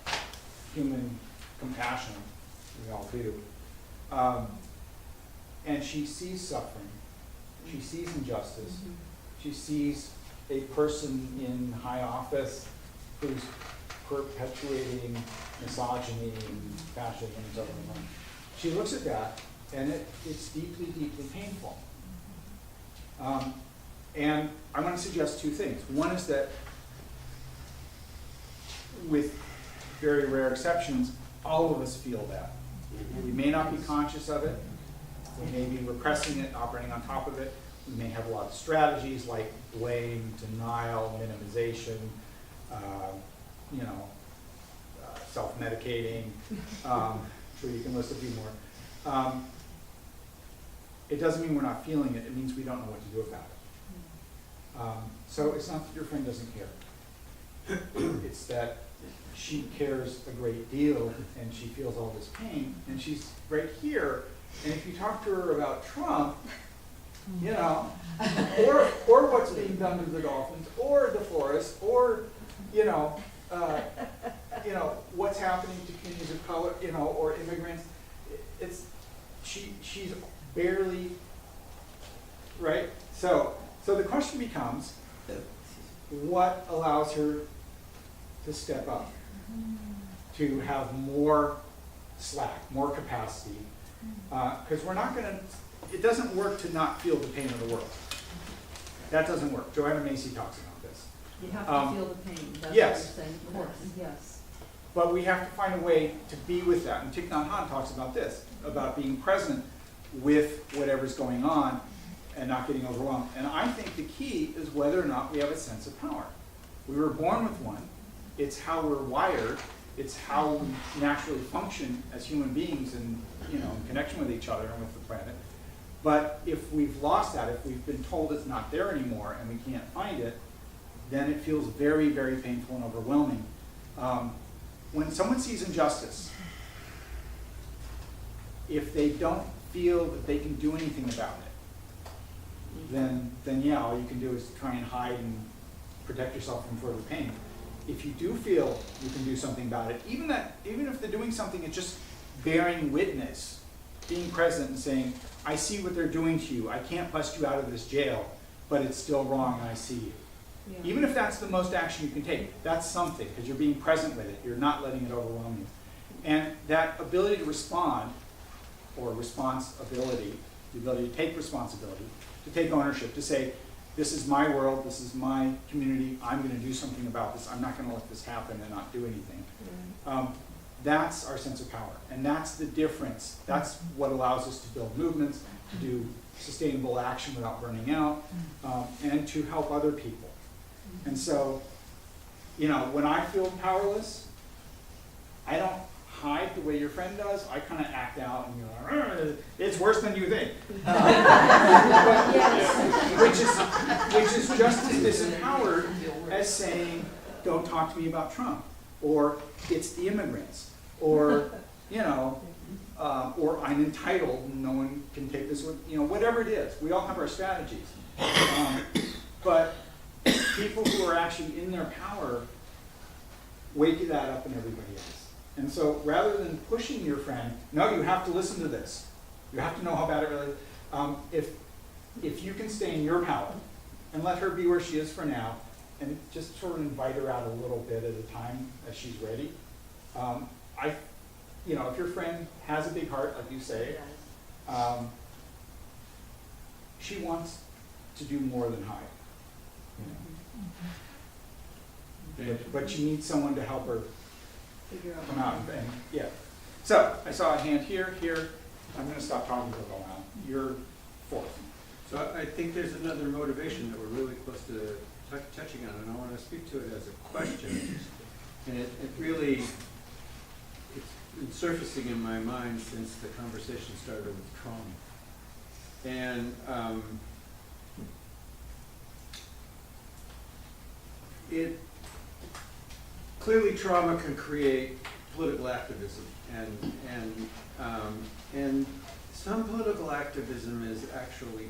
human compassion, we all do, and she sees suffering, she sees injustice, she sees a person in high office who's perpetuating misogyny and fascism and so on. She looks at that, and it's deeply, deeply painful. And I want to suggest two things. One is that, with very rare exceptions, all of us feel that. We may not be conscious of it. We may be repressing it, operating on top of it. We may have a lot of strategies like blame, denial, minimization, self-medicating. I'm sure you can list a few more. It doesn't mean we're not feeling it. It means we don't know what to do about it. So it's not that your friend doesn't care. It's that she cares a great deal and she feels all this pain and she's right here. And if you talk to her about Trump, you know, or what's being done to the dolphins, or the forest, or you know, what's happening to communities of color, you know, or immigrants, she's barely right. So the question becomes, what allows her to step up, to have more slack, more capacity? Because we're not going to. It doesn't work to not feel the pain of the world. That doesn't work. Joanna Macy talks about this. You have to feel the pain, that's yes. what you're saying, of course, yes. But we have to find a way to be with that. And Thich Nhat Hanh talks about this, about being present with whatever's going on and not getting overwhelmed. And I think the key is whether or not we have a sense of power. We were born with one. It's how we're wired. It's how we naturally function as human beings and, you know, in connection with each other and with the planet. But if we've lost that, if we've been told it's not there anymore and we can't find it, then it feels very, very painful and overwhelming. When someone sees injustice, if they don't feel that they can do anything about it, then yeah, all you can do is try and hide and protect yourself from further pain. If you do feel you can do something about it, even if they're doing something, it's just bearing witness, being present and saying, I see what they're doing to you. I can't bust you out of this jail, but it's still wrong and I see you. Yeah. Even if that's the most action you can take, that's something, because you're being present with it. You're not letting it overwhelm you. And that ability to respond, or responsibility, the ability to take responsibility, to take ownership, to say, this is my world, this is my community, I'm going to do something about this, I'm not going to let this happen and not do anything. That's our sense of power, and that's the difference. That's what allows us to build movements, to do sustainable action without burning out, and to help other people. And so, you know, when I feel powerless, I don't hide the way your friend does. I kind of act out and go, it's worse than you think. Which is just as disempowered as saying, don't talk to me about Trump, or it's the immigrants, or, you know, or I'm entitled and no one can take this, you know, whatever it is. We all have our strategies. But people who are actually in their power wake that up in everybody else. And so rather than pushing your friend, no, you have to listen to this. You have to know how bad it really is. If you can stay in your power and let her be where she is for now, and just sort of invite her out a little bit at a time as she's ready. You know, if your friend has a big heart, like you say, she wants to do more than hide. You know? But you need someone to help her come out and yeah. So I saw a hand here. I'm going to stop talking for a while. You're fourth. So I think there's another motivation that we're really close to touching on, and I want to speak to it as a question. And it really, it's been surfacing in my mind since the conversation started with trauma. And clearly trauma can create political activism, and some political activism is actually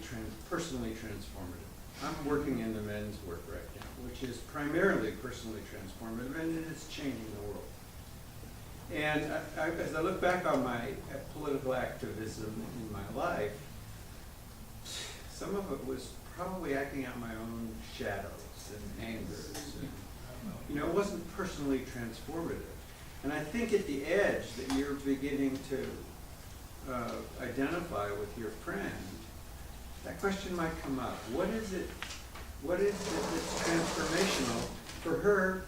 personally transformative. I'm working in the men's work right now, which is primarily personally transformative, and it's changing the world. And as I look back on my political activism in my life, some of it was probably acting out my own shadows and angers. And, you know, it wasn't personally transformative. And I think at the edge that you're beginning to identify with your friend, that question might come up. What is it that's transformational for her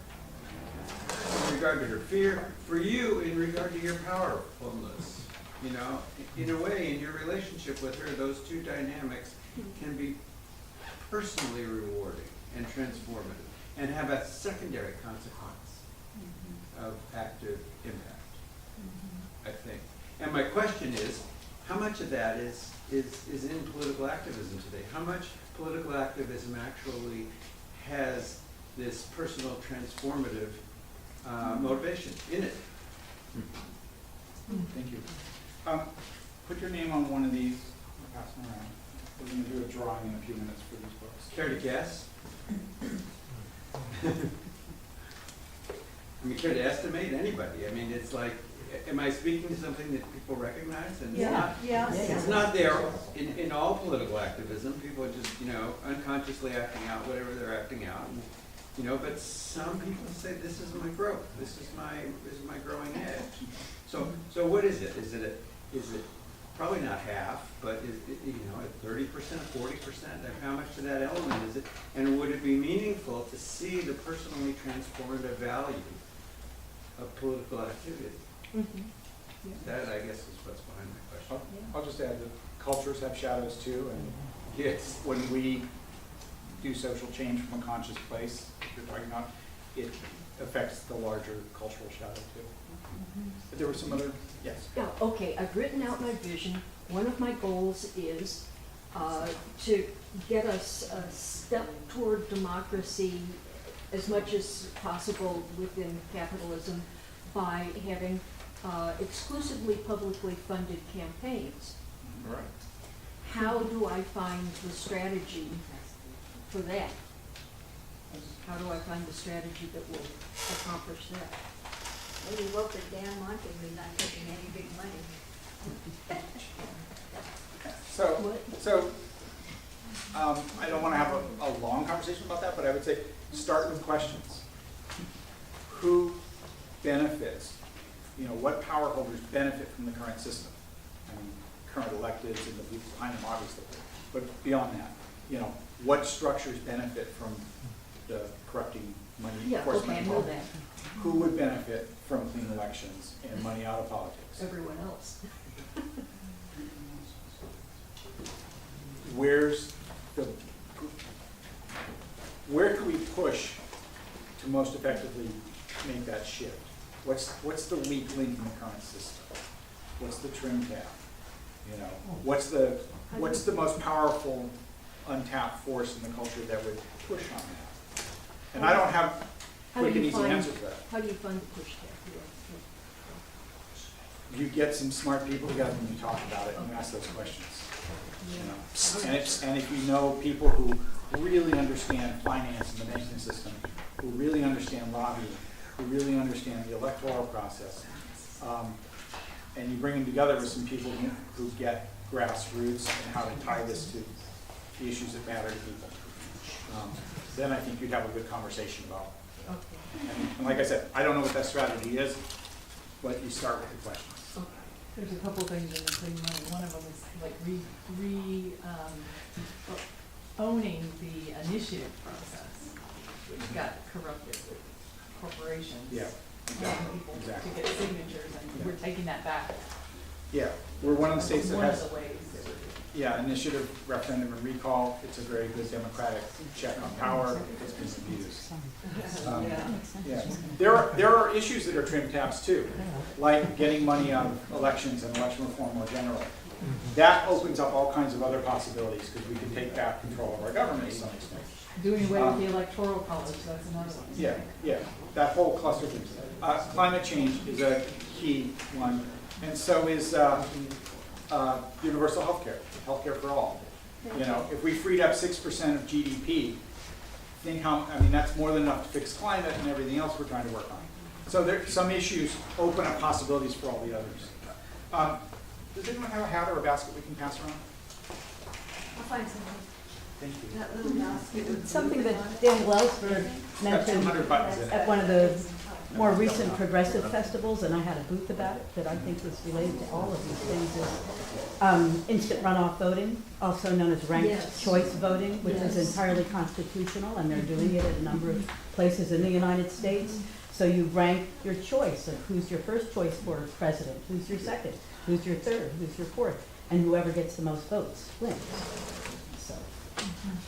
in regard to her fear, for you in regard to your powerfulness? You know, in a way, in your relationship with her, those two dynamics can be personally rewarding and transformative and have a secondary consequence of active impact, I think. And my question is, how much of that is is in political activism today? How much political activism actually has this personal transformative motivation in it? Thank you. Put your name on one of these, I'll pass them around. We're gonna do a drawing in a few minutes for these books. Care to guess? I mean, care to estimate anybody? I mean, it's like, am I speaking to something that people recognize? And it's not, it's not there in all political activism. People are just, you know, unconsciously acting out whatever they're acting out. You know, but some people say, this is my growth. This is my growing edge. So what is it? Is it probably not half, but is it, you know, at 30%, 40%? How much of that element is it? And would it be meaningful to see the personally transformative value of political activity? That, I guess, is what's behind my question. I'll just add that cultures have shadows too, and Yes. when we do social change from a conscious place, if you're talking about, it affects the larger cultural shadow too. But there were some other, yes. Yeah, okay, I've written out my vision. One of my goals is to get us a step toward democracy as much as possible within capitalism by having exclusively publicly funded campaigns. All right. How do I find the strategy for that? How do I find the strategy that will accomplish that? Maybe work with Dan Monty, we're not taking any big money. So, I don't want to have a long conversation about that, but I would say start with questions. Who benefits? You know, what power holders benefit from the current system? I mean, current electeds and the people behind them, obviously. But beyond that, you know, what structures benefit from the corrupting money? Yeah, okay, I know that. Who would benefit from clean elections and money out of politics? Everyone else. Where can we push to most effectively make that shift? What's the weak link in the current system? What's the trim tab? You know, what's the most powerful untapped force in the culture that would push on that? And I don't have quick and easy answers to that. How do you find the push tab? You get some smart people together and you talk about it and you ask those questions. You know, and if you know people who really understand finance and the banking system, who really understand lobbying, who really understand the electoral process, and you bring them together with some people who get grassroots and how to tie this to the issues that matter to people, then I think you'd have a good conversation about it. Okay. And like I said, I don't know what that strategy is, but you start with the questions. There's a couple things in the clean money. One of them is like owning the initiative process, which got corrupted with corporations. Yeah, Getting people exactly. to get signatures, and we're taking that back. Yeah, we're one of the states that One of has, the ways that we're doing. yeah, initiative, referendum, and recall. It's a very good democratic check on power. It's been abused. Yeah, there are issues that are trim tabs too, like getting money out of elections and election reform more generally. That opens up all kinds of other possibilities because we can take back control of our government to some extent. Doing away with the electoral college, that's another one. Yeah, that whole cluster of things. Climate change is a key one, and so is universal healthcare for all. You know, if we freed up 6% of GDP, think how, I mean, that's more than enough to fix climate and everything else we're trying to work on. So there, some issues open up possibilities for all the others. Does anyone have a hat or a basket we can pass around? I'll find something. Thank you. That little basket. It's something that Daniel Ellsberg Got 200 mentioned buttons in it. at one of the more recent progressive festivals, and I had a booth about it that I think was related to all of these things, is instant runoff voting, also known as ranked Yes. choice voting, which is entirely constitutional, and they're doing it at a number of places in the United States. So you rank your choice of who's your first choice for president, who's your second, who's your third, who's your fourth, and whoever gets the most votes wins. So.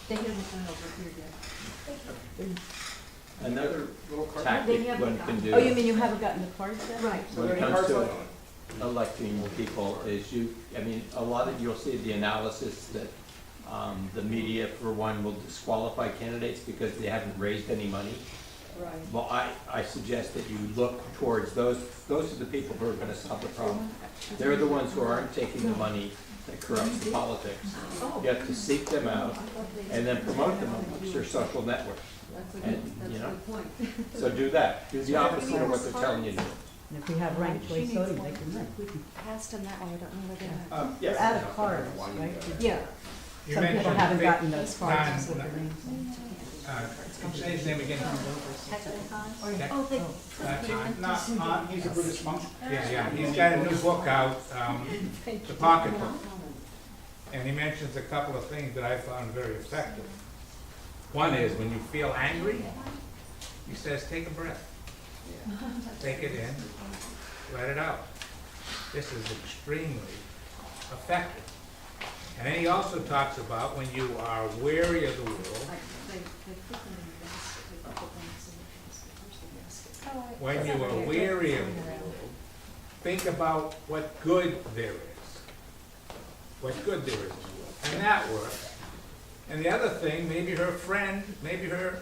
They haven't gone over here yet. Another Little card. tactic They haven't one can do. Oh, you mean you haven't gotten the cards yet? Right. when it comes to electing people is a lot of, you'll see the analysis that the media, for one, will disqualify candidates because they haven't raised any money. Right. Well, I suggest that you look towards those are the people who are gonna solve the problem. They're the ones who aren't taking the money that corrupts the politics. You have to seek them out and then promote them amongst your social networks. And, you know, point. so do that. Do the opposite of what they're telling you to do. And if we have ranked choice voting, they can win. Passed them that way, I don't know where they're at. They're Yes. out of cards, right? Yeah. You Some people mentioned haven't the- gotten those cards. Don, say his name again. Oh, they Not on, he's a Buddhist monk. Yeah, he's got a new book out, The Pocketbook. And he mentions a couple of things that I found very effective. One is when you feel angry, he says, take a breath. Take it in, let it out. This is extremely effective. And then he also talks about when you are wary of the world, when you are weary of the world, think about what good there is. What good there is in the world. And that works. And the other thing, maybe her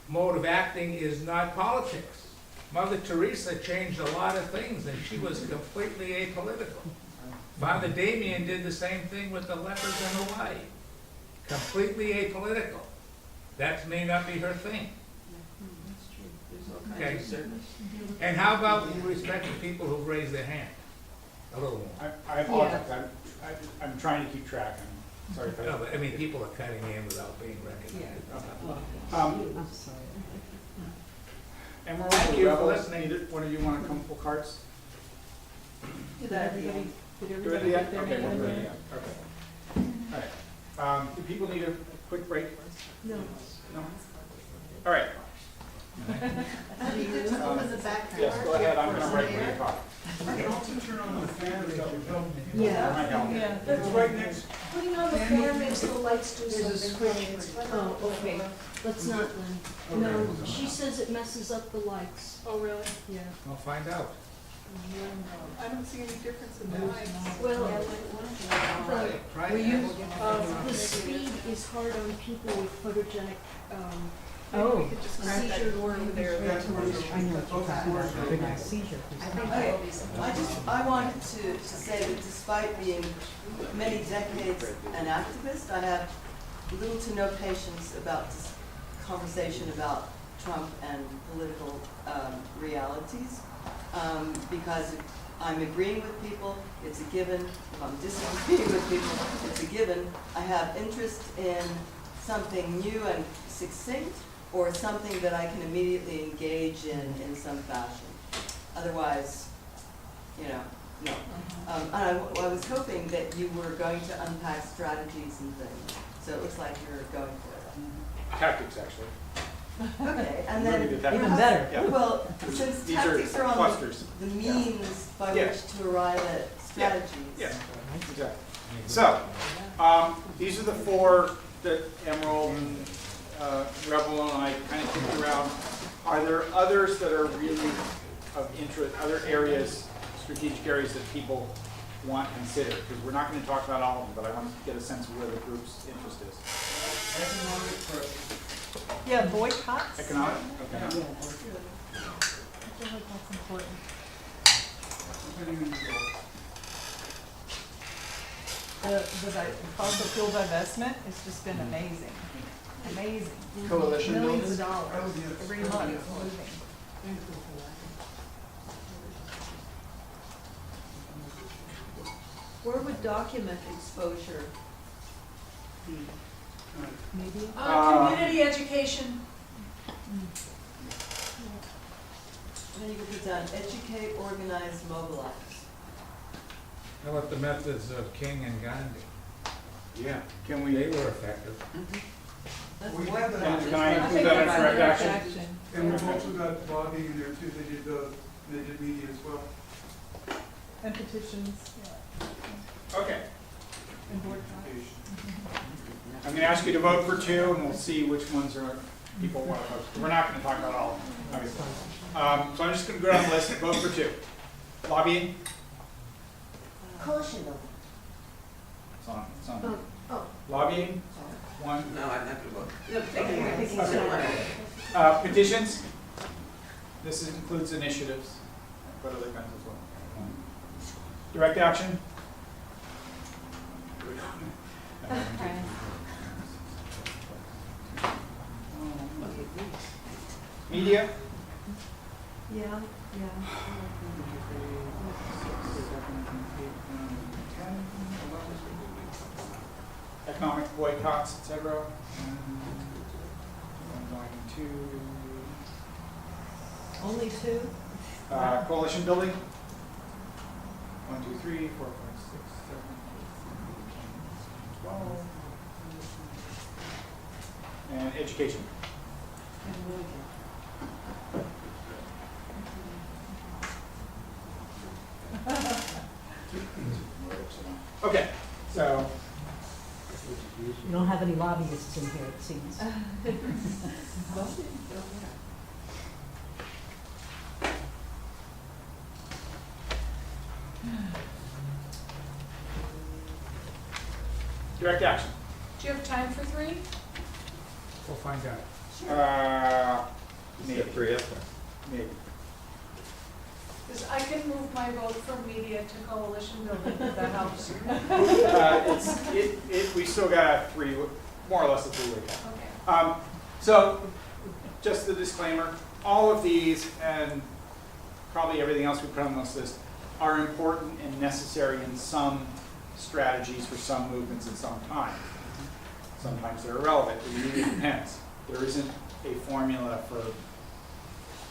mode of acting is not politics. Mother Teresa changed a lot of things, and she was completely apolitical. Father Damien did the same thing with the lepers in Hawaii. Completely apolitical. That may not be her thing. Okay. And how about you respect the people who raise their hand? A little more. I apologize, I'm trying to keep track, I'm sorry if I. No, but I mean, people are cutting in without being recognized. I'm sorry. Emerald, Thank you for Rebels, listening. one of you want to come pull cards? Did everybody, Do it at get the end? their Okay, name we'll in do it at there? the end. Okay. All right. Do people need a quick break? No. No? All right. Open the back door. Yes, go ahead, I'm gonna write where you talk. Turn on the fan, is that what Yeah. That might help. Yeah. it's right next. Putting on the fan makes the lights do There's a something. switch. It's better. Oh, okay. Let's not, Lynn. No, she says it messes up the lights. Oh, really? Yeah. We'll find out. I don't see any difference in the lights. Well, Try we it. use, the speed is hard on people with photogenic, Oh, We could just grab that door over there. That's where it's- I know what you're talking about, big eye seizure. Okay, I wanted to say that despite being many decades an activist, I have little to no patience about this conversation about Trump and political realities. Because if I'm agreeing with people, it's a given. If I'm disagreeing with people, it's a given. I have interest in something new and succinct, or something that I can immediately engage in some fashion. Otherwise, you know, no. And I was hoping that you were going to unpack strategies and things, so it looks like you're going for it. Tactics, actually. Okay, and then. Really good tactics. Even better. Yeah. Well, since These tactics are on clusters. the means by Yeah. which to arrive at strategies. Yeah, exactly. So, these are the four that Emerald and Rebel and I kind of kicked around. Are there others that are really of interest, other areas, strategic areas that people want to consider? Because we're not going to talk about all of them, but I want to get a sense of where the group's interest is. Yeah, boycotts. Economic? Okay. I feel like that's important. The fossil fuel divestment has just been amazing. Amazing. Coalition Millions of building. dollars every month moving. where would document exposure be? Media? Community education. Then you could put down educate, organize, mobilize. How about the methods of King and Gandhi? Yeah. Can They we, were effective. That's We more have than that. just Can I one. include that in direct action? Action. And we've also got lobbying in there too, they did media as well. And petitions, yeah, Okay. and board I'm going to ask you to vote for two, and we'll see which ones are people want to vote. We're not going to talk about all of them, obviously. So I'm just going to go down the list and vote for two. Lobbying, Coalition building. It's on. Oh. Lobbying, one. No, I'm not gonna vote. Petitions, this includes initiatives, but other kinds as well. Direct action. Media. Yeah. Economic boycotts, etc. Only two? Coalition building. 1, 2, 3, 4, 5, 6, 7, 8, 9, 10, 12. And education. Okay, so You don't have any lobbyists in here, it seems. direct action. Do you have time for 3? We'll find out. Maybe. Three up there. Maybe. Because I can move my vote from media to coalition building, if that helps. We still got 3, more or less a 3-way tie. Okay. So, just the disclaimer, all of these and probably everything else we put on this list are important and necessary in some strategies for some movements at some time. Sometimes they're irrelevant, it really depends. There isn't a formula for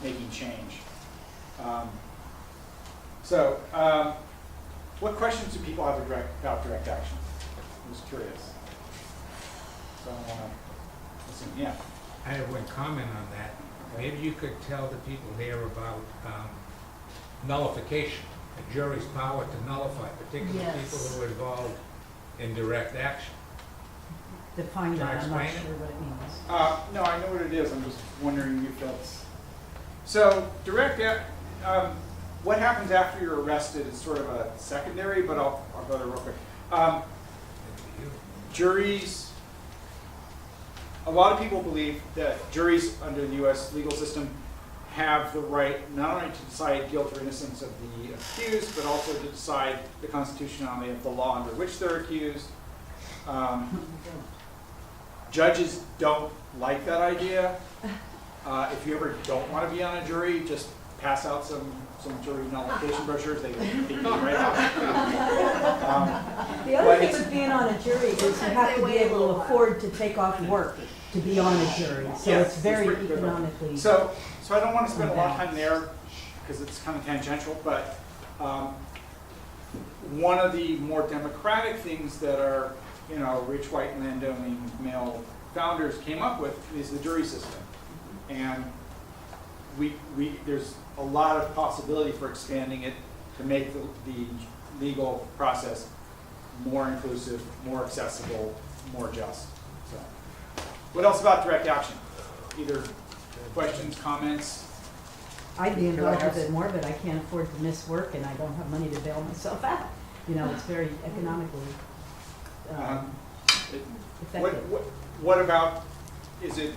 making change. What questions do people have about direct action? I was curious. So I want to listen. Yeah. I have one comment on that. Maybe you could tell the people here about nullification, a jury's power to nullify, particularly Yes. people who are involved in direct action. Define Can I that, I'm not explain it? sure what it means. No, I know what it is. I'm just wondering if that's... So what happens after you're arrested is sort of a secondary, but I'll go there real quick. Juries, a lot of people believe that juries under the U.S. legal system have the right not only to decide guilt or innocence of the accused, but also to decide the constitutionality of the law under which they're accused. Judges don't like that idea. If you ever don't want to be on a jury, just pass out some jury nullification brochures. They take you right out. The other thing with being on a jury is you have to be able to afford to take off work to be on a jury. So Yes, it's very pretty good. economically. So I don't want to spend a lot of time there because it's kind of tangential, but one of the more democratic things that our rich white landowning male founders came up with is the jury system. And there's a lot of possibility for expanding it to make the legal process more inclusive, more accessible, more just. So, what else about direct action? Either questions, comments? I'd be involved with it more, but I can't afford to miss work and I don't have money to bail myself out. It's very economically effective. What about, is it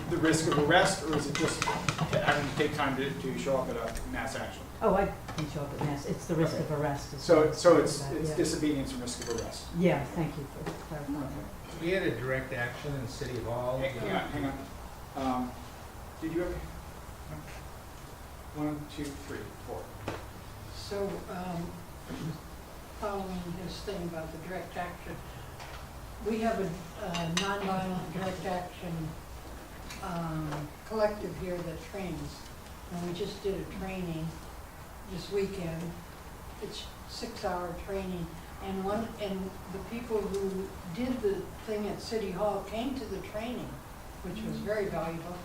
the risk of arrest, or is it just having to take time to show up at a mass action? Oh, I can show up at mass. It's the risk of arrest. So it's Yeah. disobedience and risk of arrest. Yeah, thank you for clarifying. We had a direct action in City Hall. Hang on. Did you ever? 1, 2, 3, 4. So, following his thing about the direct action, we have a nonviolent direct action collective here that trains. And we just did a training this weekend. It's 6-hour training. And the people who did the thing at City Hall came to the training, which was very valuable.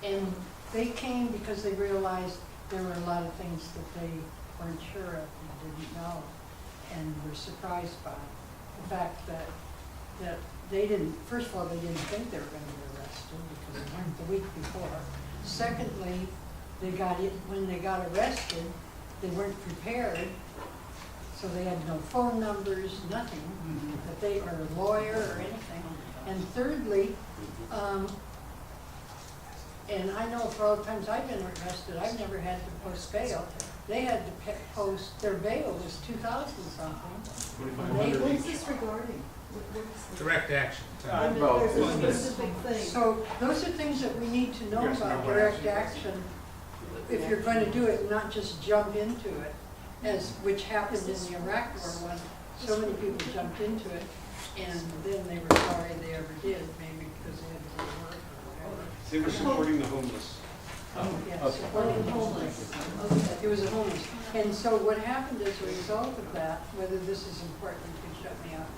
And they came because they realized there were a lot of things that they weren't sure of and didn't know, and were surprised by the fact that they didn't, first of all, they didn't think they were going to be arrested because they weren't the week before. Secondly, when they got arrested, they weren't prepared, so they had no phone numbers, nothing, that they are a lawyer or anything. And thirdly, and I know for all the times I've been arrested, I've never had to post bail. They had to post, their bail was 2,000 something. And they- What's this regarding? Direct action. There's a specific thing. So those are things that we need to know about direct action, if you're going to do it, not just jump into it, which happened in the Iraq War when so many people jumped into it, and then they were sorry they ever did, maybe because they had to go to work or whatever. They were supporting the homeless. Yes, supporting the homeless. It was a homeless. And so what happened as a result of that, whether this is important, you can shut me up.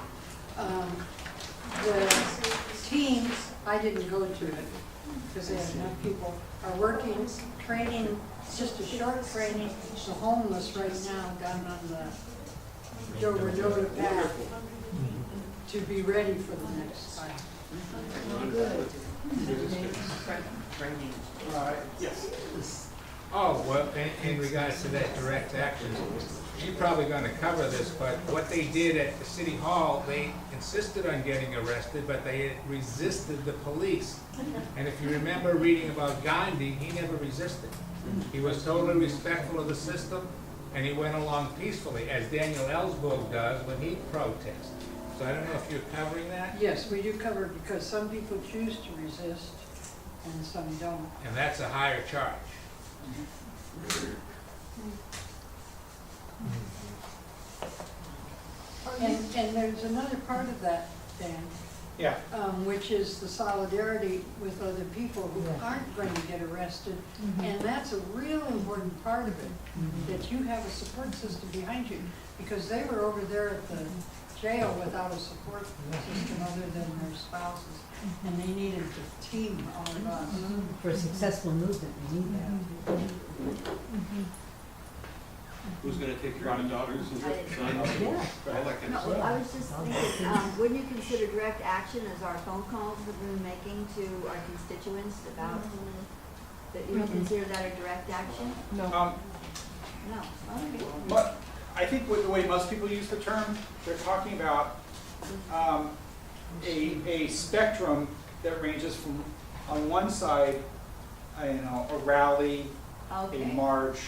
The teams, I didn't go to it because they had enough people, are working, training, it's just a short training. The homeless right now got on the door-to-door path to be ready for the next time. Yes. Oh, well, in regards to that direct action, you're probably gonna cover this, but what they did at the city hall, they insisted on getting arrested, but they resisted the police. And if you remember reading about Gandhi, he never resisted. He was totally respectful of the system, and he went along peacefully, as Daniel Ellsberg does when he protests. So I don't know if you're covering that, Yes, we do cover it because some people choose to resist and some don't. and that's a higher charge. And there's another part of that, Dan, Yeah. which is the solidarity with other people who aren't going to get arrested. And that's a real important part of it, that you have a support system behind you. Because they were over there at the jail without a support system other than their spouses. And they needed the team, all of us. For a successful movement, we need that. Who's gonna take care of the daughters and sons and all that kind No, of stuff? I was just thinking, wouldn't you consider direct action as our phone calls that we've been making to our constituents about, that you don't consider that a direct action? Um, No. Okay. But I think with the way most people use the term, they're talking about a spectrum that ranges from, on one side, a rally, Okay. a march,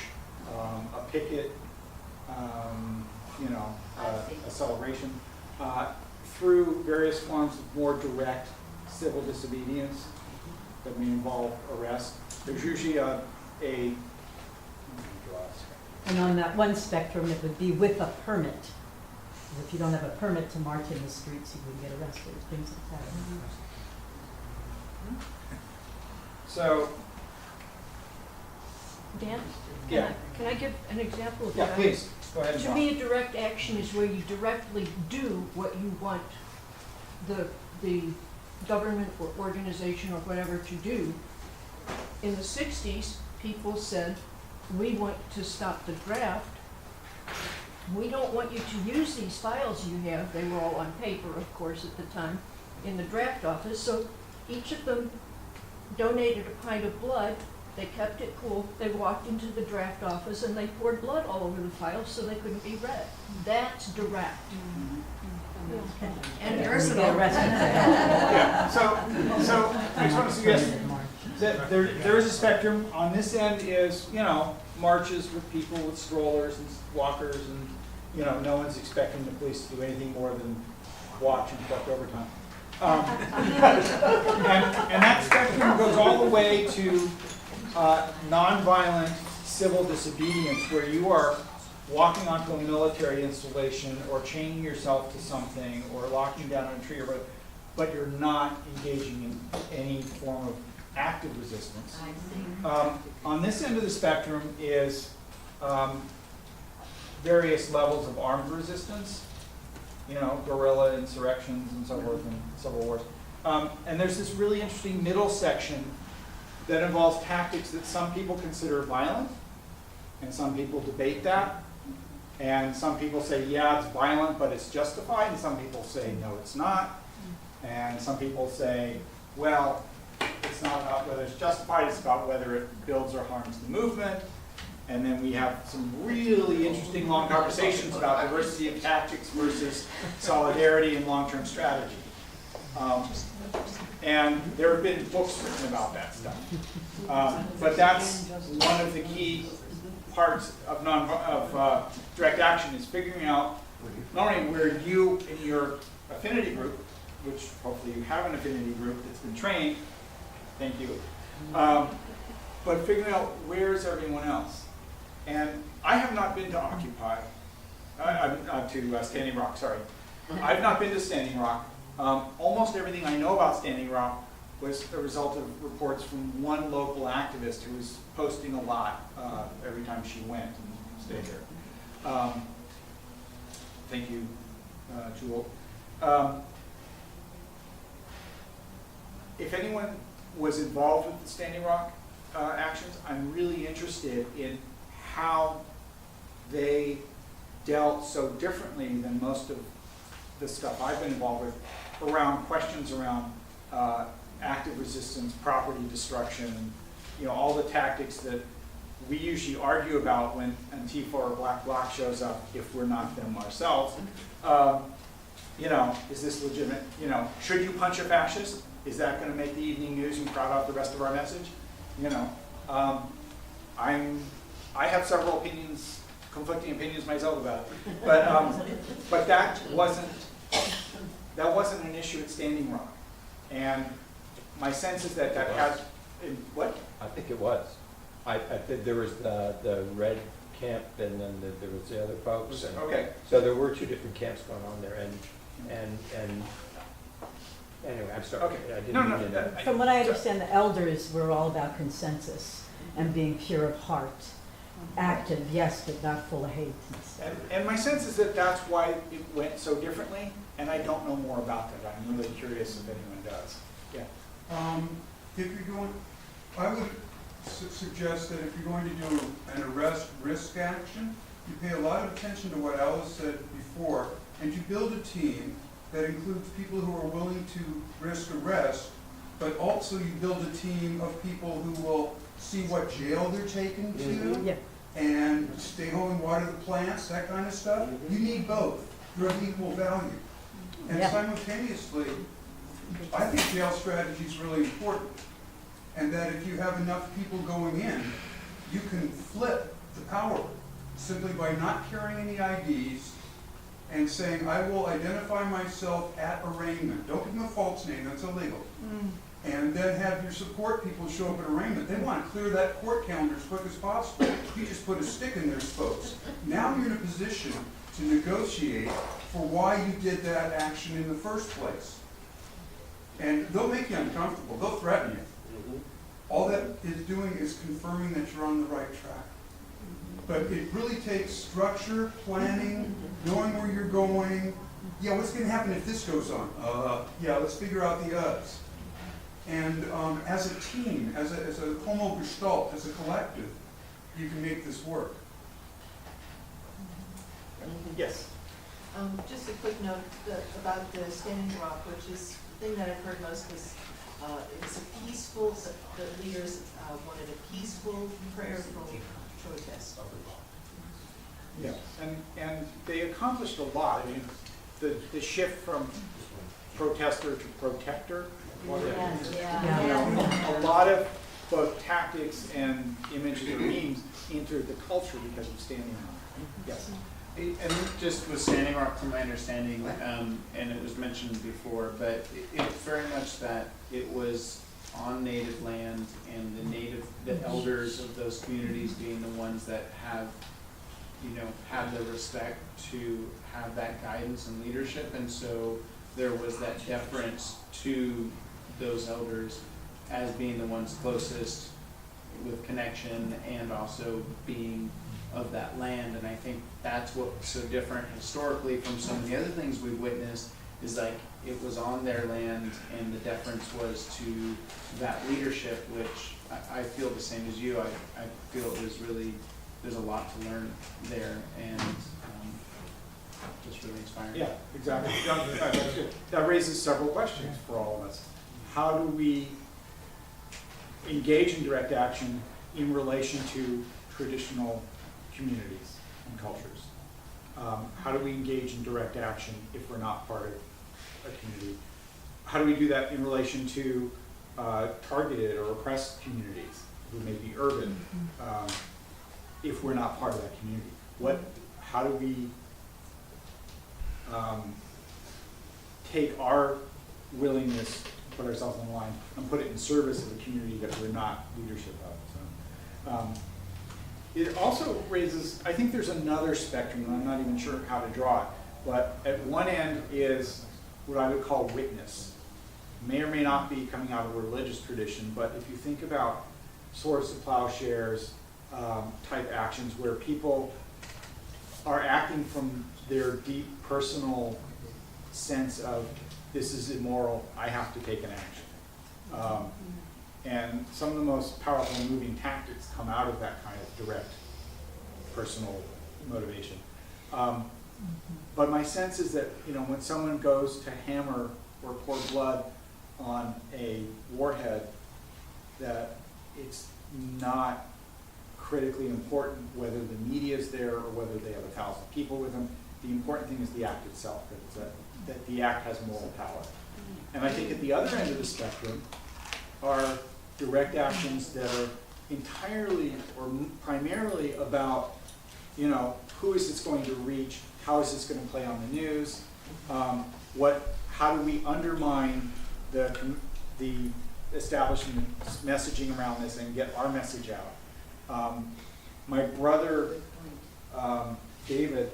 a picket, a celebration, through various forms of more direct civil disobedience that may involve arrest. There's usually And on that one spectrum, it would be with a permit. If you don't have a permit to march in the streets, you wouldn't get arrested, things like that. So, Dan, yeah, can I give an example of yeah, what please, go ahead. To me, a direct action is where you directly do what you want the government or organization or whatever to do. In the 60s, people said, we want to stop the draft. We don't want you to use these files you have. They were all on paper, of course, at the time, in the draft office. So each of them donated a pint of blood. They kept it cool. They walked into the draft office and they poured blood all over the files so they couldn't be read. That's direct. And there's get arrested. Yeah, so I just want to suggest that there is a spectrum. On this end is, marches with people with strollers and walkers and, no one's expecting the police to do anything more than watch and collect overtime. And that spectrum goes all the way to nonviolent civil disobedience, where you are walking onto a military installation or chaining yourself to something or locking down on a tree or whatever, but you're not engaging in any form of active resistance. On this end of the spectrum is various levels of armed resistance, guerrilla insurrections and so forth, and civil wars. And there's this really interesting middle section that involves tactics that some people consider violent, and some people debate that. And some people say, yeah, it's violent, but it's justified. And some people say, no, it's not. And some people say, well, it's not about whether it's justified, it's about whether it builds or harms the movement. And then we have some really interesting long conversations about diversity of tactics versus solidarity and long-term strategy. And there have been books written about that stuff. But that's one of the key parts of direct action, is figuring out not only where you in your affinity group, which hopefully you have an affinity group that's been trained, thank you, but figuring out where is everyone else. And I have not been to Occupy, to Standing Rock, sorry. I've not been to Standing Rock. Almost everything I know about Standing Rock was a result of reports from one local activist who was posting a lot every time she went and stayed there. Thank you, Jewel. If anyone was involved with the Standing Rock actions, I'm really interested in how they dealt so differently than most of the stuff I've been involved with around questions around active resistance, property destruction, all the tactics that we usually argue about when Antifa or Black Bloc shows up if we're not them ourselves. Is this legitimate? Should you punch a fascist? Is that going to make the evening news and crowd out the rest of our message? I have several opinions, conflicting opinions myself about it, but that wasn't an issue at Standing Rock, and my sense is that has what? I think it was. I think there was the red camp, and then there was the other folks. And okay. So there were two different camps going on there, and anyway, I'm sorry. Okay. I didn't mean to. From what I understand, the elders were all about consensus and being pure of heart. Active, yes, but not full of hate. And my sense is that that's why it went so differently, and I don't know more about that. I'm really curious if anyone does. Yeah. If you're going, I would suggest that if you're going to do an arrest risk action, you pay a lot of attention to what Alice said before, and you build a team that includes people who are willing to risk arrest, but also you build a team of people who will see what jail they're taken to, and stay home and water the plants, that kind of stuff. You need both. They're of equal value. And simultaneously, I think jail strategy is really important. And that if you have enough people going in, you can flip the power simply by not carrying any IDs and saying, I will identify myself at arraignment. Don't give them a false name, that's illegal. And then have your support people show up at arraignment. They want to clear that court calendar as quick as possible. You just put a stick in their spokes. Now you're in a position to negotiate for why you did that action in the first place. And they'll make you uncomfortable. They'll threaten you. All that is doing is confirming that you're on the right track. But it really takes structure, planning, knowing where you're going. Yeah, what's going to happen if this goes on? Yeah, let's figure out the odds. And as a team, as a homo gestalt, as a collective, you can make this work. Yes. Just a quick note about the Standing Rock, which is the thing that I've heard most was it was a peaceful, the leaders wanted a peaceful, prayerful protest. Yeah, and they accomplished a lot. I mean, the shift from protester to protector. A lot of both tactics and images or memes entered the culture because of Standing Rock. Yes. And just with Standing Rock, from my understanding, and it was mentioned before, but it's very much that it was on native land, and the elders of those communities being the ones that have the respect to have that guidance and leadership, and so there was that deference to those elders as being the ones closest with connection and also being of that land. And I think that's what's so different historically from some of the other things we've witnessed, is like it was on their land and the deference was to that leadership, which I feel the same as you. I feel it was really, there's a lot to learn there, and just really inspiring. Yeah, exactly. That raises several questions for all of us. How do we engage in direct action in relation to traditional communities and cultures? How do we engage in direct action if we're not part of a community? How do we do that in relation to targeted or oppressed communities who may be urban if we're not part of that community? How do we take our willingness to put ourselves on the line and put it in service of a community that we're not leadership of? So, it also raises, I think there's another spectrum, and I'm not even sure how to draw it, but at one end is what I would call witness. May or may not be coming out of a religious tradition, but if you think about Swords to Plowshares type actions where people are acting from their deep personal sense of this is immoral, I have to take an action. And some of the most powerful and moving tactics come out of that kind of direct personal motivation. But my sense is that, you know, when someone goes to hammer or pour blood on a warhead, that it's not critically important whether the media is there or whether they have 1,000 people with them. The important thing is the act itself, that the act has moral power. And I think at the other end of the spectrum are direct actions that are entirely or primarily about, you know, who is this going to reach? How is this going to play on the news? How do we undermine the establishment's messaging around this and get our message out? My brother, David,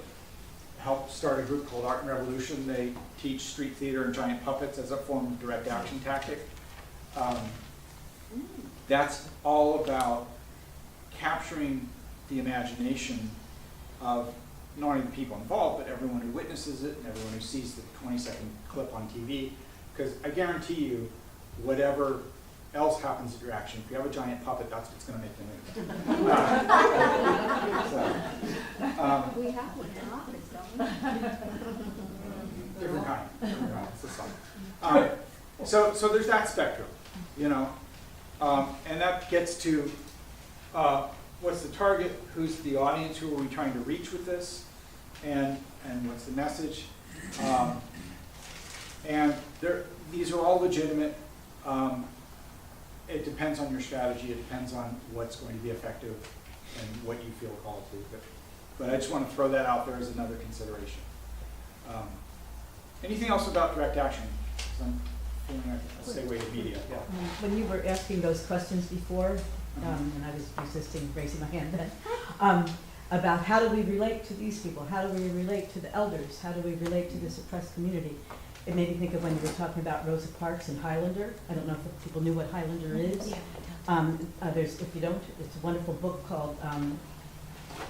helped start a group called Art and Revolution. They teach street theater and giant puppets as a form of direct action tactic. That's all about capturing the imagination of not only the people involved, but everyone who witnesses it and everyone who sees the 20-second clip on TV. Because I guarantee you, whatever else happens at your action, if you have a giant puppet, that's what's going to make the move. We have one in office, don't we? Different kind. It's the song. So there's that spectrum, you know, and that gets to what's the target, who's the audience, who are we trying to reach with this, and what's the message, and these are all legitimate. It depends on your strategy. It depends on what's going to be effective and what you feel called to. But I just want to throw that out there as another consideration. Anything else about direct action? I'm feeling a segue to media. Yeah. When you were asking those questions before, and I was resisting raising my hand then, about how do we relate to these people? How do we relate to the elders? How do we relate to this oppressed community? It made me think of when you were talking about Rosa Parks and Highlander. I don't know if people knew what Highlander is. If you don't, it's a wonderful book called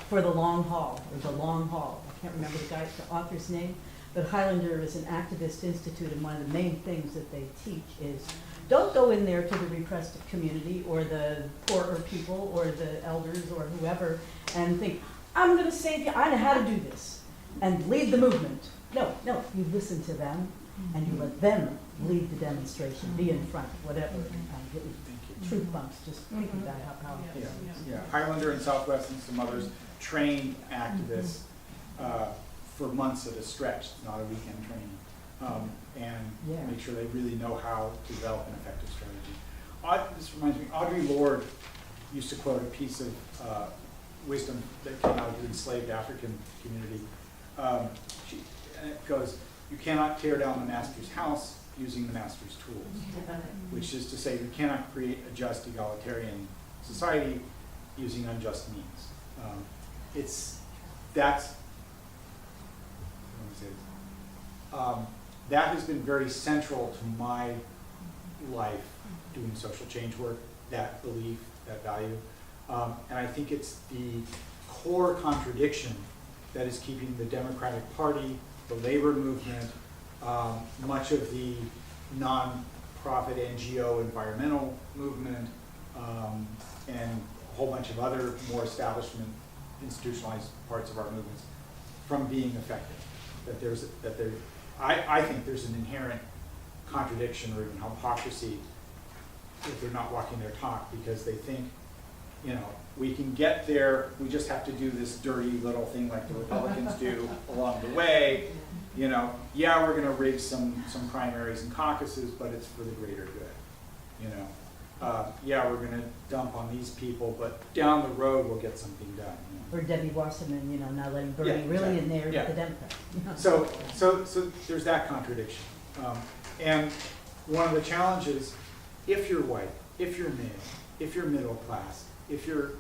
For the Long Haul, or The Long Haul. I can't remember the author's name, but Highlander is an activist institute, and one of the main things that they teach is don't go in there to the repressed community or the poorer people or the elders or whoever and think, I'm going to save you, I know how to do this, and lead the movement. No, you listen to them and you let them lead the demonstration, be in front, whatever. Truth bumps, just think of that, how powerful it is. Yeah, Highlander and Southwest and some others train activists for months at a stretch, not a weekend training, and make sure they really know how to develop an effective strategy. This reminds me, Audre Lorde used to quote a piece of wisdom that came out of the enslaved African community. And it goes, you cannot tear down the master's house using the master's tools, which is to say you cannot create a just egalitarian society using unjust means. That has been very central to my life doing social change work, that belief, that value. And I think it's the core contradiction that is keeping the Democratic Party, the labor movement, much of the non-profit NGO environmental movement, and a whole bunch of other more establishment, institutionalized parts of our movements from being effective. I think there's an inherent contradiction or even hypocrisy if they're not walking their talk, because they think you know, we can get there, we just have to do this dirty little thing like the Republicans do along the way. You know, yeah, we're gonna rig some primaries and caucuses, but it's for the greater good, you know. Yeah, we're gonna dump on these people, but down the road, we'll get something done. You know? Or Debbie Wasserman, you know, not letting Bernie Yeah, really exactly. in there Yeah. with the Democrats. You know? So there's that contradiction. And one of the challenges, if you're white, if you're male, if you're middle class, if you're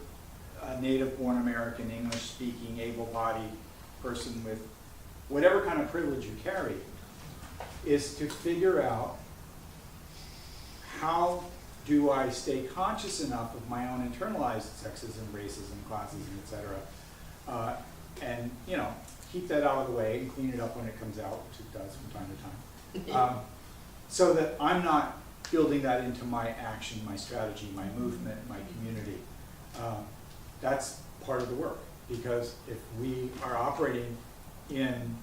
a native-born American, English-speaking, able-bodied person with whatever kind of privilege you carry, is to figure out how do I stay conscious enough of my own internalized sexism, racism, classism, et cetera, and, you know, keep that out of the way and clean it up when it comes out, which it does from time to time, so that I'm not building that into my action, my strategy, my movement, my community. That's part of the work, because if we are operating in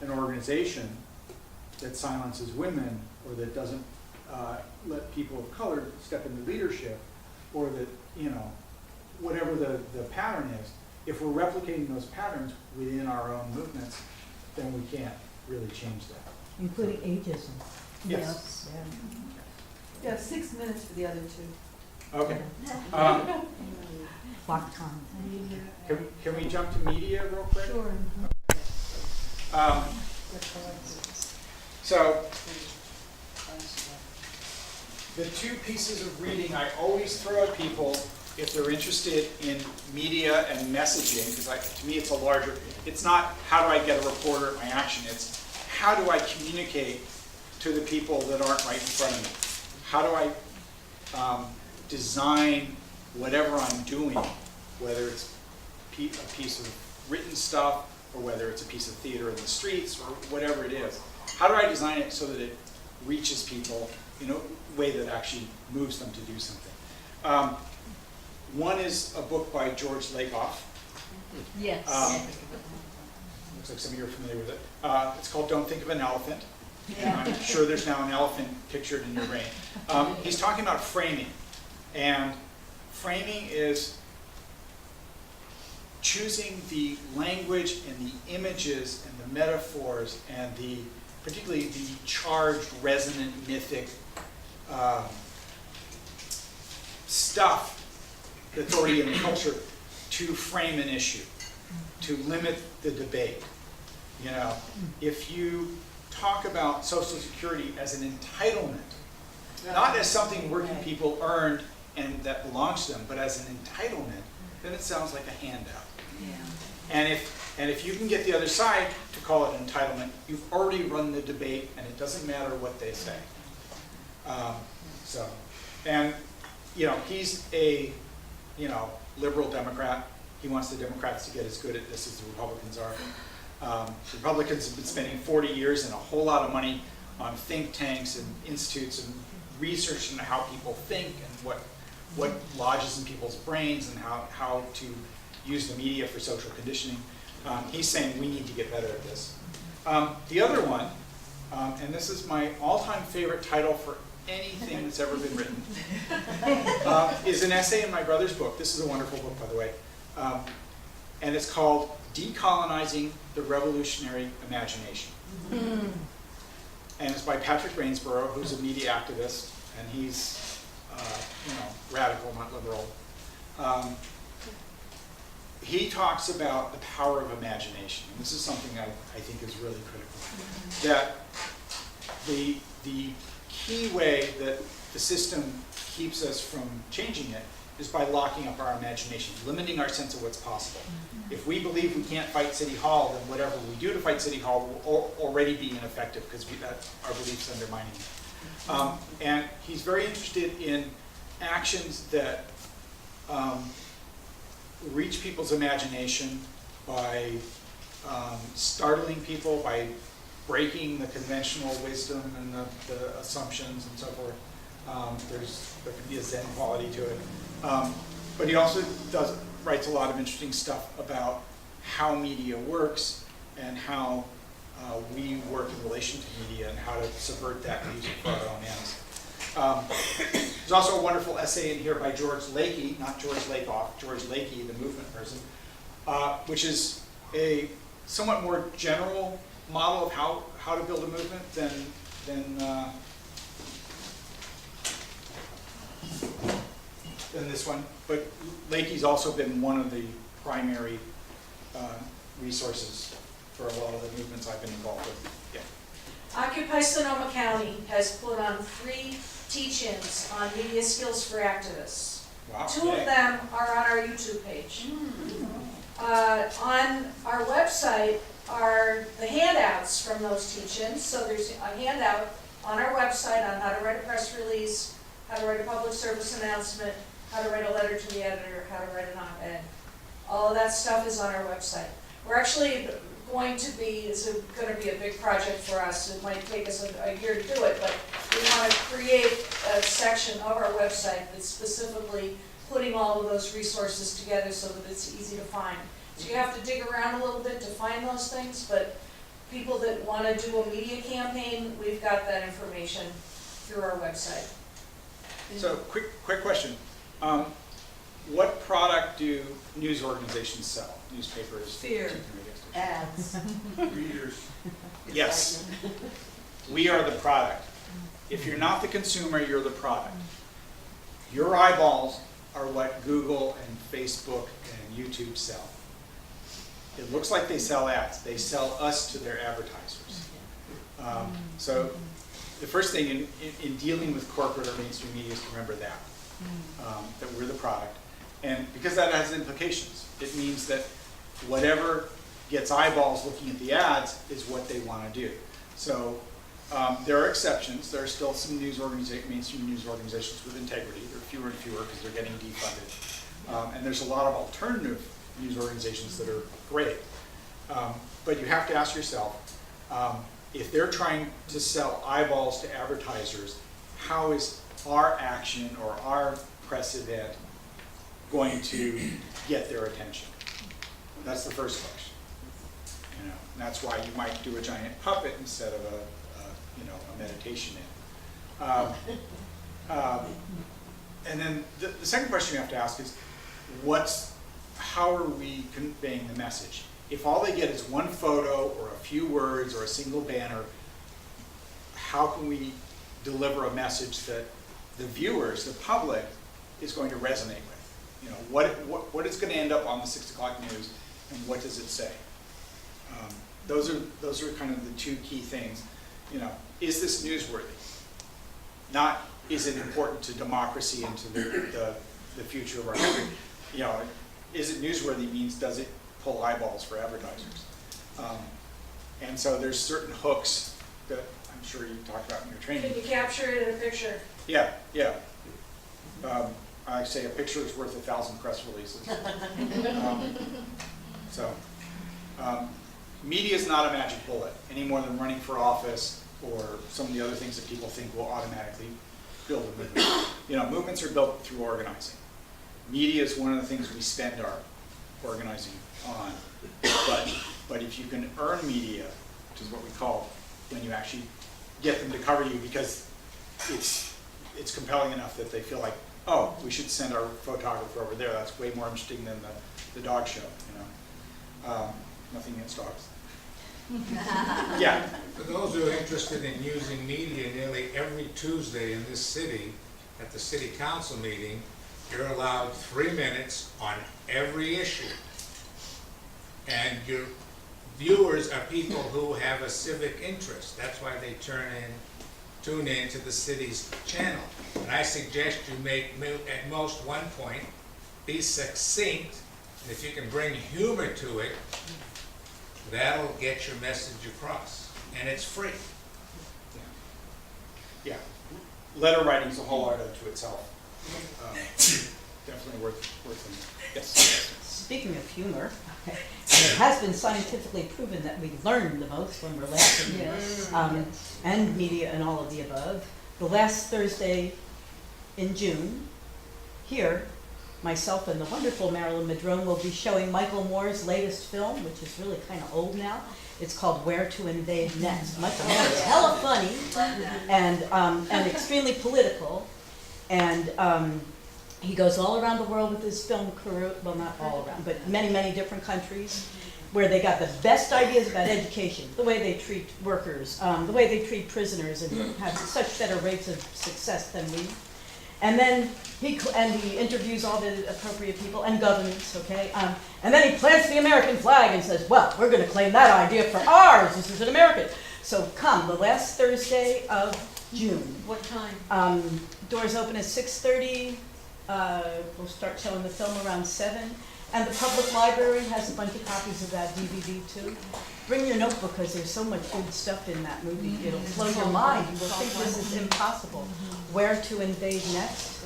an organization that silences women, or that doesn't let people of color step into leadership, or that, you know, whatever the pattern is, if we're replicating those patterns within our own movements, then we can't really change that. Including ageism. Yes. Yeah. Yeah, 6 minutes for the other two. Okay. Block time. Can we jump to media real quick? Sure. So, the two pieces of reading I always throw at people if they're interested in media and messaging, because to me it's a larger, it's not how do I get a reporter at my action, it's how do I communicate to the people that aren't right in front of me? How do I design whatever I'm doing, whether it's a piece of written stuff, or whether it's a piece of theater in the streets, or whatever it is. How do I design it so that it reaches people in a way that actually moves them to do something? One is a book by George Lakoff. Yes. Looks like some of you are familiar with it. It's called Don't Think of an Elephant. And I'm sure there's now an elephant pictured in your brain. He's talking about framing. And framing is choosing the language and the images and the metaphors and particularly the charged, resonant, mythic stuff that's already in the culture to frame an issue, to limit the debate. You know, if you talk about Social Security as an entitlement, not as something working people earned and that belongs to them, but as an entitlement, then it sounds like a handout. And if you can get the other side to call it entitlement, you've already run the debate, and it doesn't matter what they say. And you know, he's a liberal Democrat. He wants the Democrats to get as good at this as the Republicans are. Republicans have been spending 40 years and a whole lot of money on think tanks and institutes and research into how people think and what lodges in people's brains and how to use the media for social conditioning. He's saying we need to get better at this. The other one, and this is my all-time favorite title for anything that's ever been written, is an essay in my brother's book. This is a wonderful book, by the way. And it's called Decolonizing the Revolutionary Imagination. And it's by Patrick Rainsborough, who's a media activist, and he's radical, not liberal. He talks about the power of imagination. And this is something I think is really critical. That the key way that the system keeps us from changing it is by locking up our imagination, limiting our sense of what's possible. If we believe we can't fight City Hall, then whatever we do to fight City Hall will already be ineffective because our beliefs undermining it. And he's very interested in actions that reach people's imagination by startling people, by breaking the conventional wisdom and the assumptions and so forth. There can be a Zen quality to it. But he also writes a lot of interesting stuff about how media works and how we work in relation to media and how to subvert that and use it for our own ends. There's also a wonderful essay in here by George Lakey, not George Lakoff, George Lakey, the movement person, which is a somewhat more general model of how to build a movement than this one. But Lakey's also been one of the primary resources for a lot of the movements I've been involved with. Yeah. Occupy Sonoma County has put on 3 teach-ins on media skills for activists. Wow. 2 of them are on our YouTube page. On our website are the handouts from those teach-ins. So there's a handout on our website on how to write a press release, how to write a public service announcement, how to write a letter to the editor, how to write an op-ed. All of that stuff is on our website. We're actually going to be, it's going to be a big project for us. It might take us a year to do it, but we want to create a section of our website that's specifically putting all of those resources together so that it's easy to find. So you have to dig around a little bit to find those things, but people that want to do a media campaign, we've got that information through our website. So quick question. What product do news organizations sell? Newspapers? Fear. Ads. Readers. Yes. We are the product. If you're not the consumer, you're the product. Your eyeballs are what Google and Facebook and YouTube sell. It looks like they sell ads. They sell us to their advertisers. So the first thing in dealing with corporate or mainstream media is to remember that we're the product. And because that has implications, it means that whatever gets eyeballs looking at the ads is what they want to do. So there are exceptions. There are still some mainstream news organizations with integrity. There are fewer and fewer because they're getting defunded. And there's a lot of alternative news organizations that are great. But you have to ask yourself, if they're trying to sell eyeballs to advertisers, how is our action or our press event going to get their attention? That's the first question. And that's why you might do a giant puppet instead of a meditation in. And then the second question you have to ask is, how are we conveying the message? If all they get is one photo or a few words or a single banner, how can we deliver a message that the viewers, the public, is going to resonate with? What is going to end up on the 6 o'clock news, and what does it say? Those are kind of the 2 key things. Is this newsworthy? Not, is it important to democracy and to the future of our country? Is it newsworthy means, does it pull eyeballs for advertisers? And so there's certain hooks that I'm sure you talked about in your training. Can you capture it in a picture? Yeah. I say a picture is worth 1,000 press releases. Media is not a magic bullet any more than running for office or some of the other things that people think will automatically build a movement. Movements are built through organizing. Media is one of the things we spend our organizing on. But if you can earn media, which is what we call when you actually get them to cover you because it's compelling enough that they feel like, oh, we should send our photographer over there. That's way more interesting than the dog show. Nothing against dogs. Yeah. For those who are interested in using media, nearly every Tuesday in this city, at the city council meeting, you're allowed 3 minutes on every issue. And your viewers are people who have a civic interest. That's why they tune in to the city's channel. And I suggest you make at most 1 point, be succinct, and if you can bring humor to it, that'll get your message across. And it's free. Yeah. Letter writing is a whole art unto itself. Definitely worth them. Yes. Speaking of humor, it has been scientifically proven that we learn the most when we're laughing. Yes. And media and all of the above. The last Thursday in June, here, myself and the wonderful Marilyn Madrone will be showing Michael Moore's latest film, which is really kind of old now. It's called Where to Invade Next. Michael Moore is hella funny and extremely political. And he goes all around the world with his film crew, well, not all around, but many, many different countries, where they got the best ideas about education, the way they treat workers, the way they treat prisoners, and have such better rates of success than we. And then he interviews all the appropriate people and governments, okay? And then he plants the American flag and says, well, we're gonna claim that idea for ours, this is an American. So come, the last Thursday of June. What time? Doors open at 6:30. We'll start showing the film around 7. And the public library has a bunch of copies of that DVD too. Bring your notebook because there's so much good stuff in that movie. It'll blow your mind. You will think this is impossible. Where to Invade Next.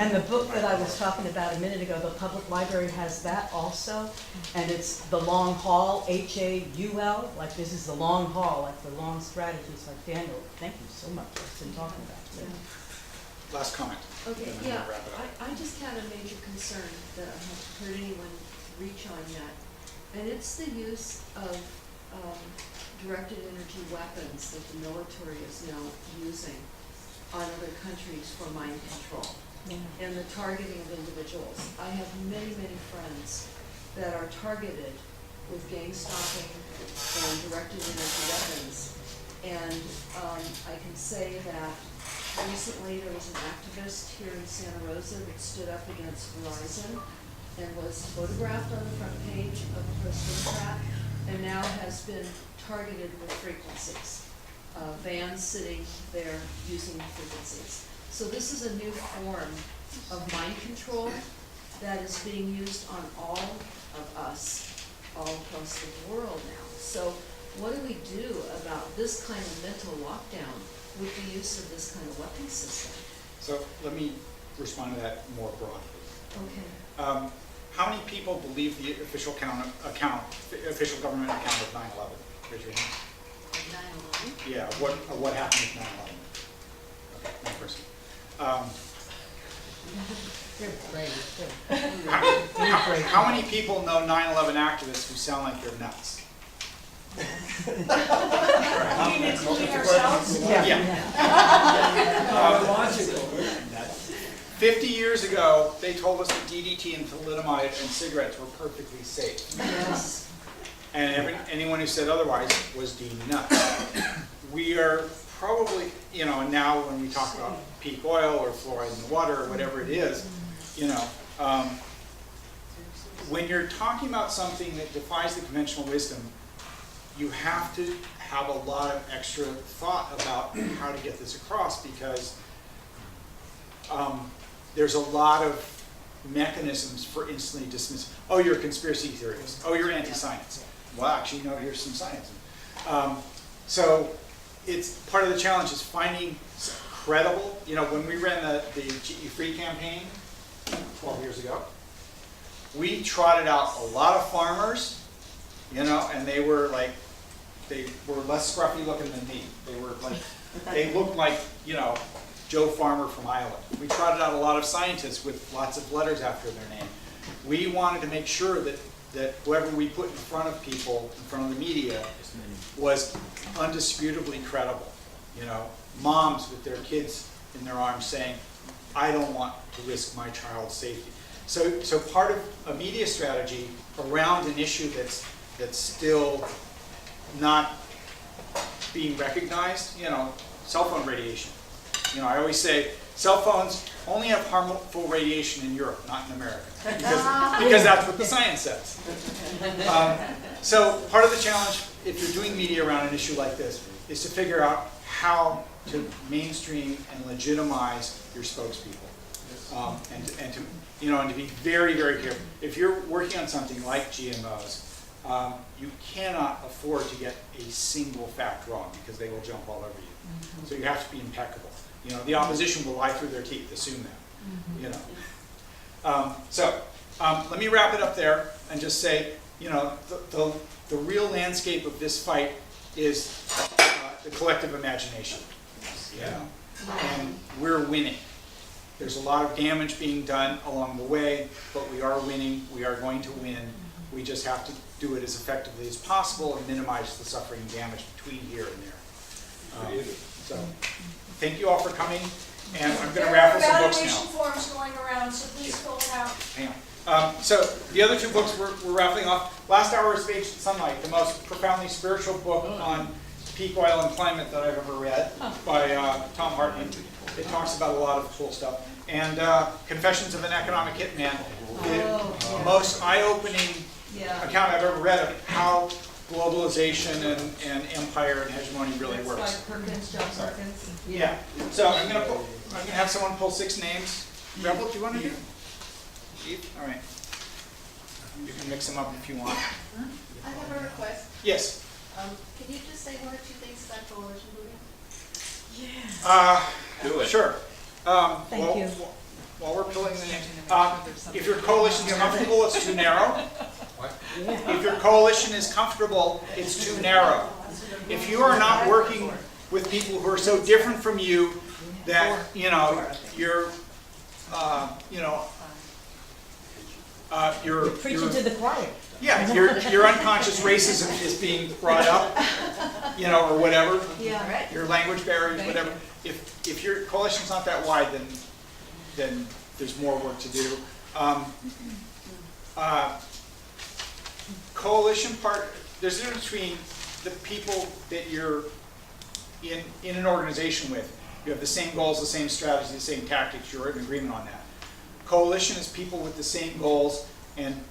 And the book that I was talking about a minute ago, the public library has that also. And it's The Long Haul, H-A-U-L. Like this is the long haul, like the long strategies. Like Daniel, thank you so much for talking about it. Last comment. Okay, and then yeah, we'll wrap it up. I just had a major concern that I haven't heard anyone reach on yet, and it's the use of directed energy weapons that the military is now using on other countries for mind control and the targeting of individuals. I have many, many friends that are targeted with gang stalking and directed energy weapons, and I can say that recently, there was an activist here in Santa Rosa that stood up against Verizon and was photographed on the front page of the Post-Democrat and now has been targeted with frequencies. Vans sitting there using frequencies. So this is a new form of mind control that is being used on all of us, all across the world now. So what do we do about this kind of mental lockdown with the use of this kind of weapon system? So let me respond to that more broadly. Okay. How many people believe the official official government account of 9/11? Raise your hand. 9/11? Yeah, what happened with 9/11? Okay, one person. They're brave, How many people know 9/11 activists who sound like they're nuts? We need to clean ourselves. Yeah. 50 years ago, they told us that DDT and thalidomide and cigarettes were perfectly safe. Yes. And anyone who said otherwise was deemed nuts. We are probably, and now when we talk about peak oil or fluoride in the water or whatever it is, when you're talking about something that defies the conventional wisdom, you have to have a lot of extra thought about how to get this across, because there's a lot of mechanisms for instantly dismissing. Oh, you're a conspiracy theorist. Oh, you're anti-science. Well, actually, no, here's some science. So it's part of the challenge is finding credible, when we ran the GE Free campaign 12 years ago, we trotted out a lot of farmers, and they were less scruffy looking than me. They looked like, Joe Farmer from Iowa. We trotted out a lot of scientists with lots of letters after their name. We wanted to make sure that whoever we put in front of people, in front of the media, was undisputably credible. Moms with their kids in their arms saying, I don't want to risk my child's safety. So part of a media strategy around an issue that's still not being recognized, cell phone radiation. I always say cell phones only have harmful radiation in Europe, not in America, because that's what the science says. So part of the challenge, if you're doing media around an issue like this, is to figure out how to mainstream and legitimize your spokespeople, and to be very, very careful. If you're working on something like GMOs, you cannot afford to get a single fact wrong, because they will jump all over you. So you have to be impeccable. The opposition will lie through their teeth, assume that. So let me wrap it up there and just say, the real landscape of this fight is the collective imagination. And we're winning. There's a lot of damage being done along the way, but we are winning, we are going to win. We just have to do it as effectively as possible and minimize the suffering and damage between here and there. So, thank you all for coming, and I'm going to raffle some books now. There are evaluation forms going around, so please fill it out. Hang on. So the other two books we're raffling off. Last Hour of Space Sunlight, the most profoundly spiritual book on peak oil and climate that I've ever read by Tom Hartman. It talks about a lot of cool stuff. And Confessions of an Economic Hitman, the most eye-opening account I've ever read of how globalization and empire and hegemony really works. Perkins, John Perkins. Yeah. So I'm gonna have someone pull 6 names. Rebel, do you want to do? All right. You can mix them up if you want. I have a request. Yes. Can you just say 1 or 2 things about coalition building? Do it. Sure. Thank you. While we're pulling the names, if your coalition is comfortable, it's too narrow. If your coalition is comfortable, it's too narrow. If you are not working with people who are so different from you that you're Preaching to the choir. Yeah, your unconscious racism is being brought up, or whatever. Yeah. Right. Your language barriers, whatever. If your coalition's not that wide, then there's more work to do. Coalition part. There's a difference between the people that you're in an organization with. You have the same goals, the same strategies, the same tactics. You're in agreement on that. Coalition is people with the same goals and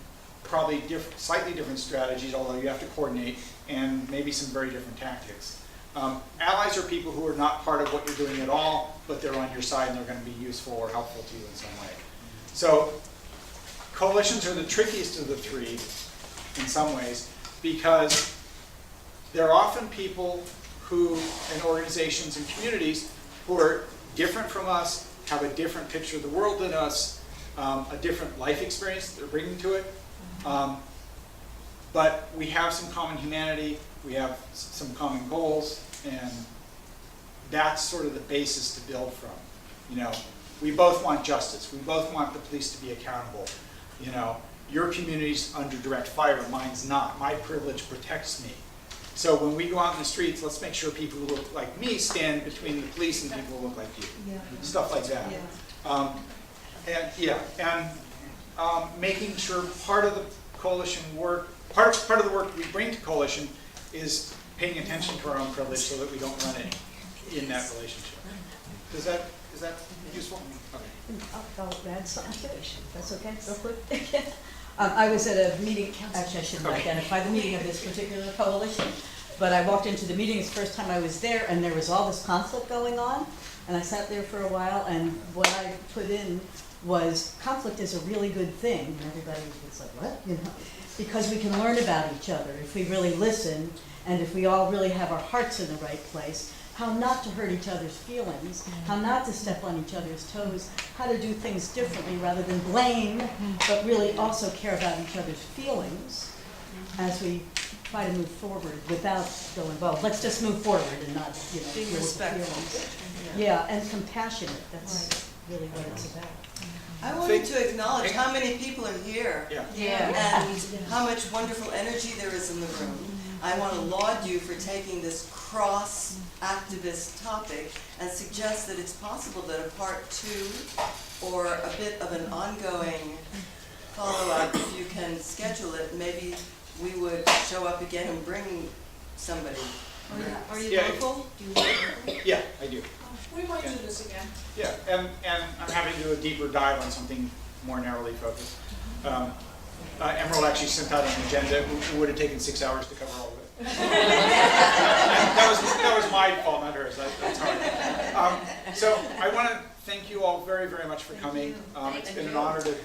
probably slightly different strategies, although you have to coordinate, and maybe some very different tactics. Allies are people who are not part of what you're doing at all, but they're on your side and they're going to be useful or helpful to you in some way. So coalitions are the trickiest of the 3 in some ways, because they're often people who, in organizations and communities, who are different from us, have a different picture of the world than us, a different life experience that they're bringing to it. But we have some common humanity, we have some common goals, and that's sort of the basis to build from. We both want justice. We both want the police to be accountable. Your community's under direct fire, mine's not. My privilege protects me. So when we go out in the streets, let's make sure people who look like me stand between the police and people who look like you. Yeah. Stuff like that. Making sure part of the coalition work, part of the work we bring to coalition is paying attention to our own privilege so that we don't run it in that relationship. Is that useful? Okay. I'll add something. That's okay, real quick. I was at a meeting, actually I shouldn't identify the meeting of this particular coalition, but I walked into the meeting, it's the first time I was there, and there was all this conflict going on, and I sat there for a while, and what I put in was conflict is a really good thing. And everybody was like, what? Because we can learn about each other if we really listen, and if we all really have our hearts in the right place. How not to hurt each other's feelings, how not to step on each other's toes, how to do things differently rather than blame, but really also care about each other's feelings as we try to move forward without going, well, let's just move forward and not, Being deal with respectful. feelings. Yeah, and compassionate, that's really what it's about. I wanted to acknowledge how many people are here. Yeah. And how much wonderful energy there is in the room. I want to laud you for taking this cross-activist topic and suggest that it's possible that a part 2 or a bit of an ongoing follow-up, if you can schedule it, maybe we would show up again and bring somebody. Are you local? Do you live? Yeah, I do. We might do this again. Yeah, and I'm happy to do a deeper dive on something more narrowly focused. Emerald actually sent out an agenda. It would have taken 6 hours to cover all of it. that was my fault, not hers. That's hard. So I want to thank you all very, very much for coming. It's been an honor to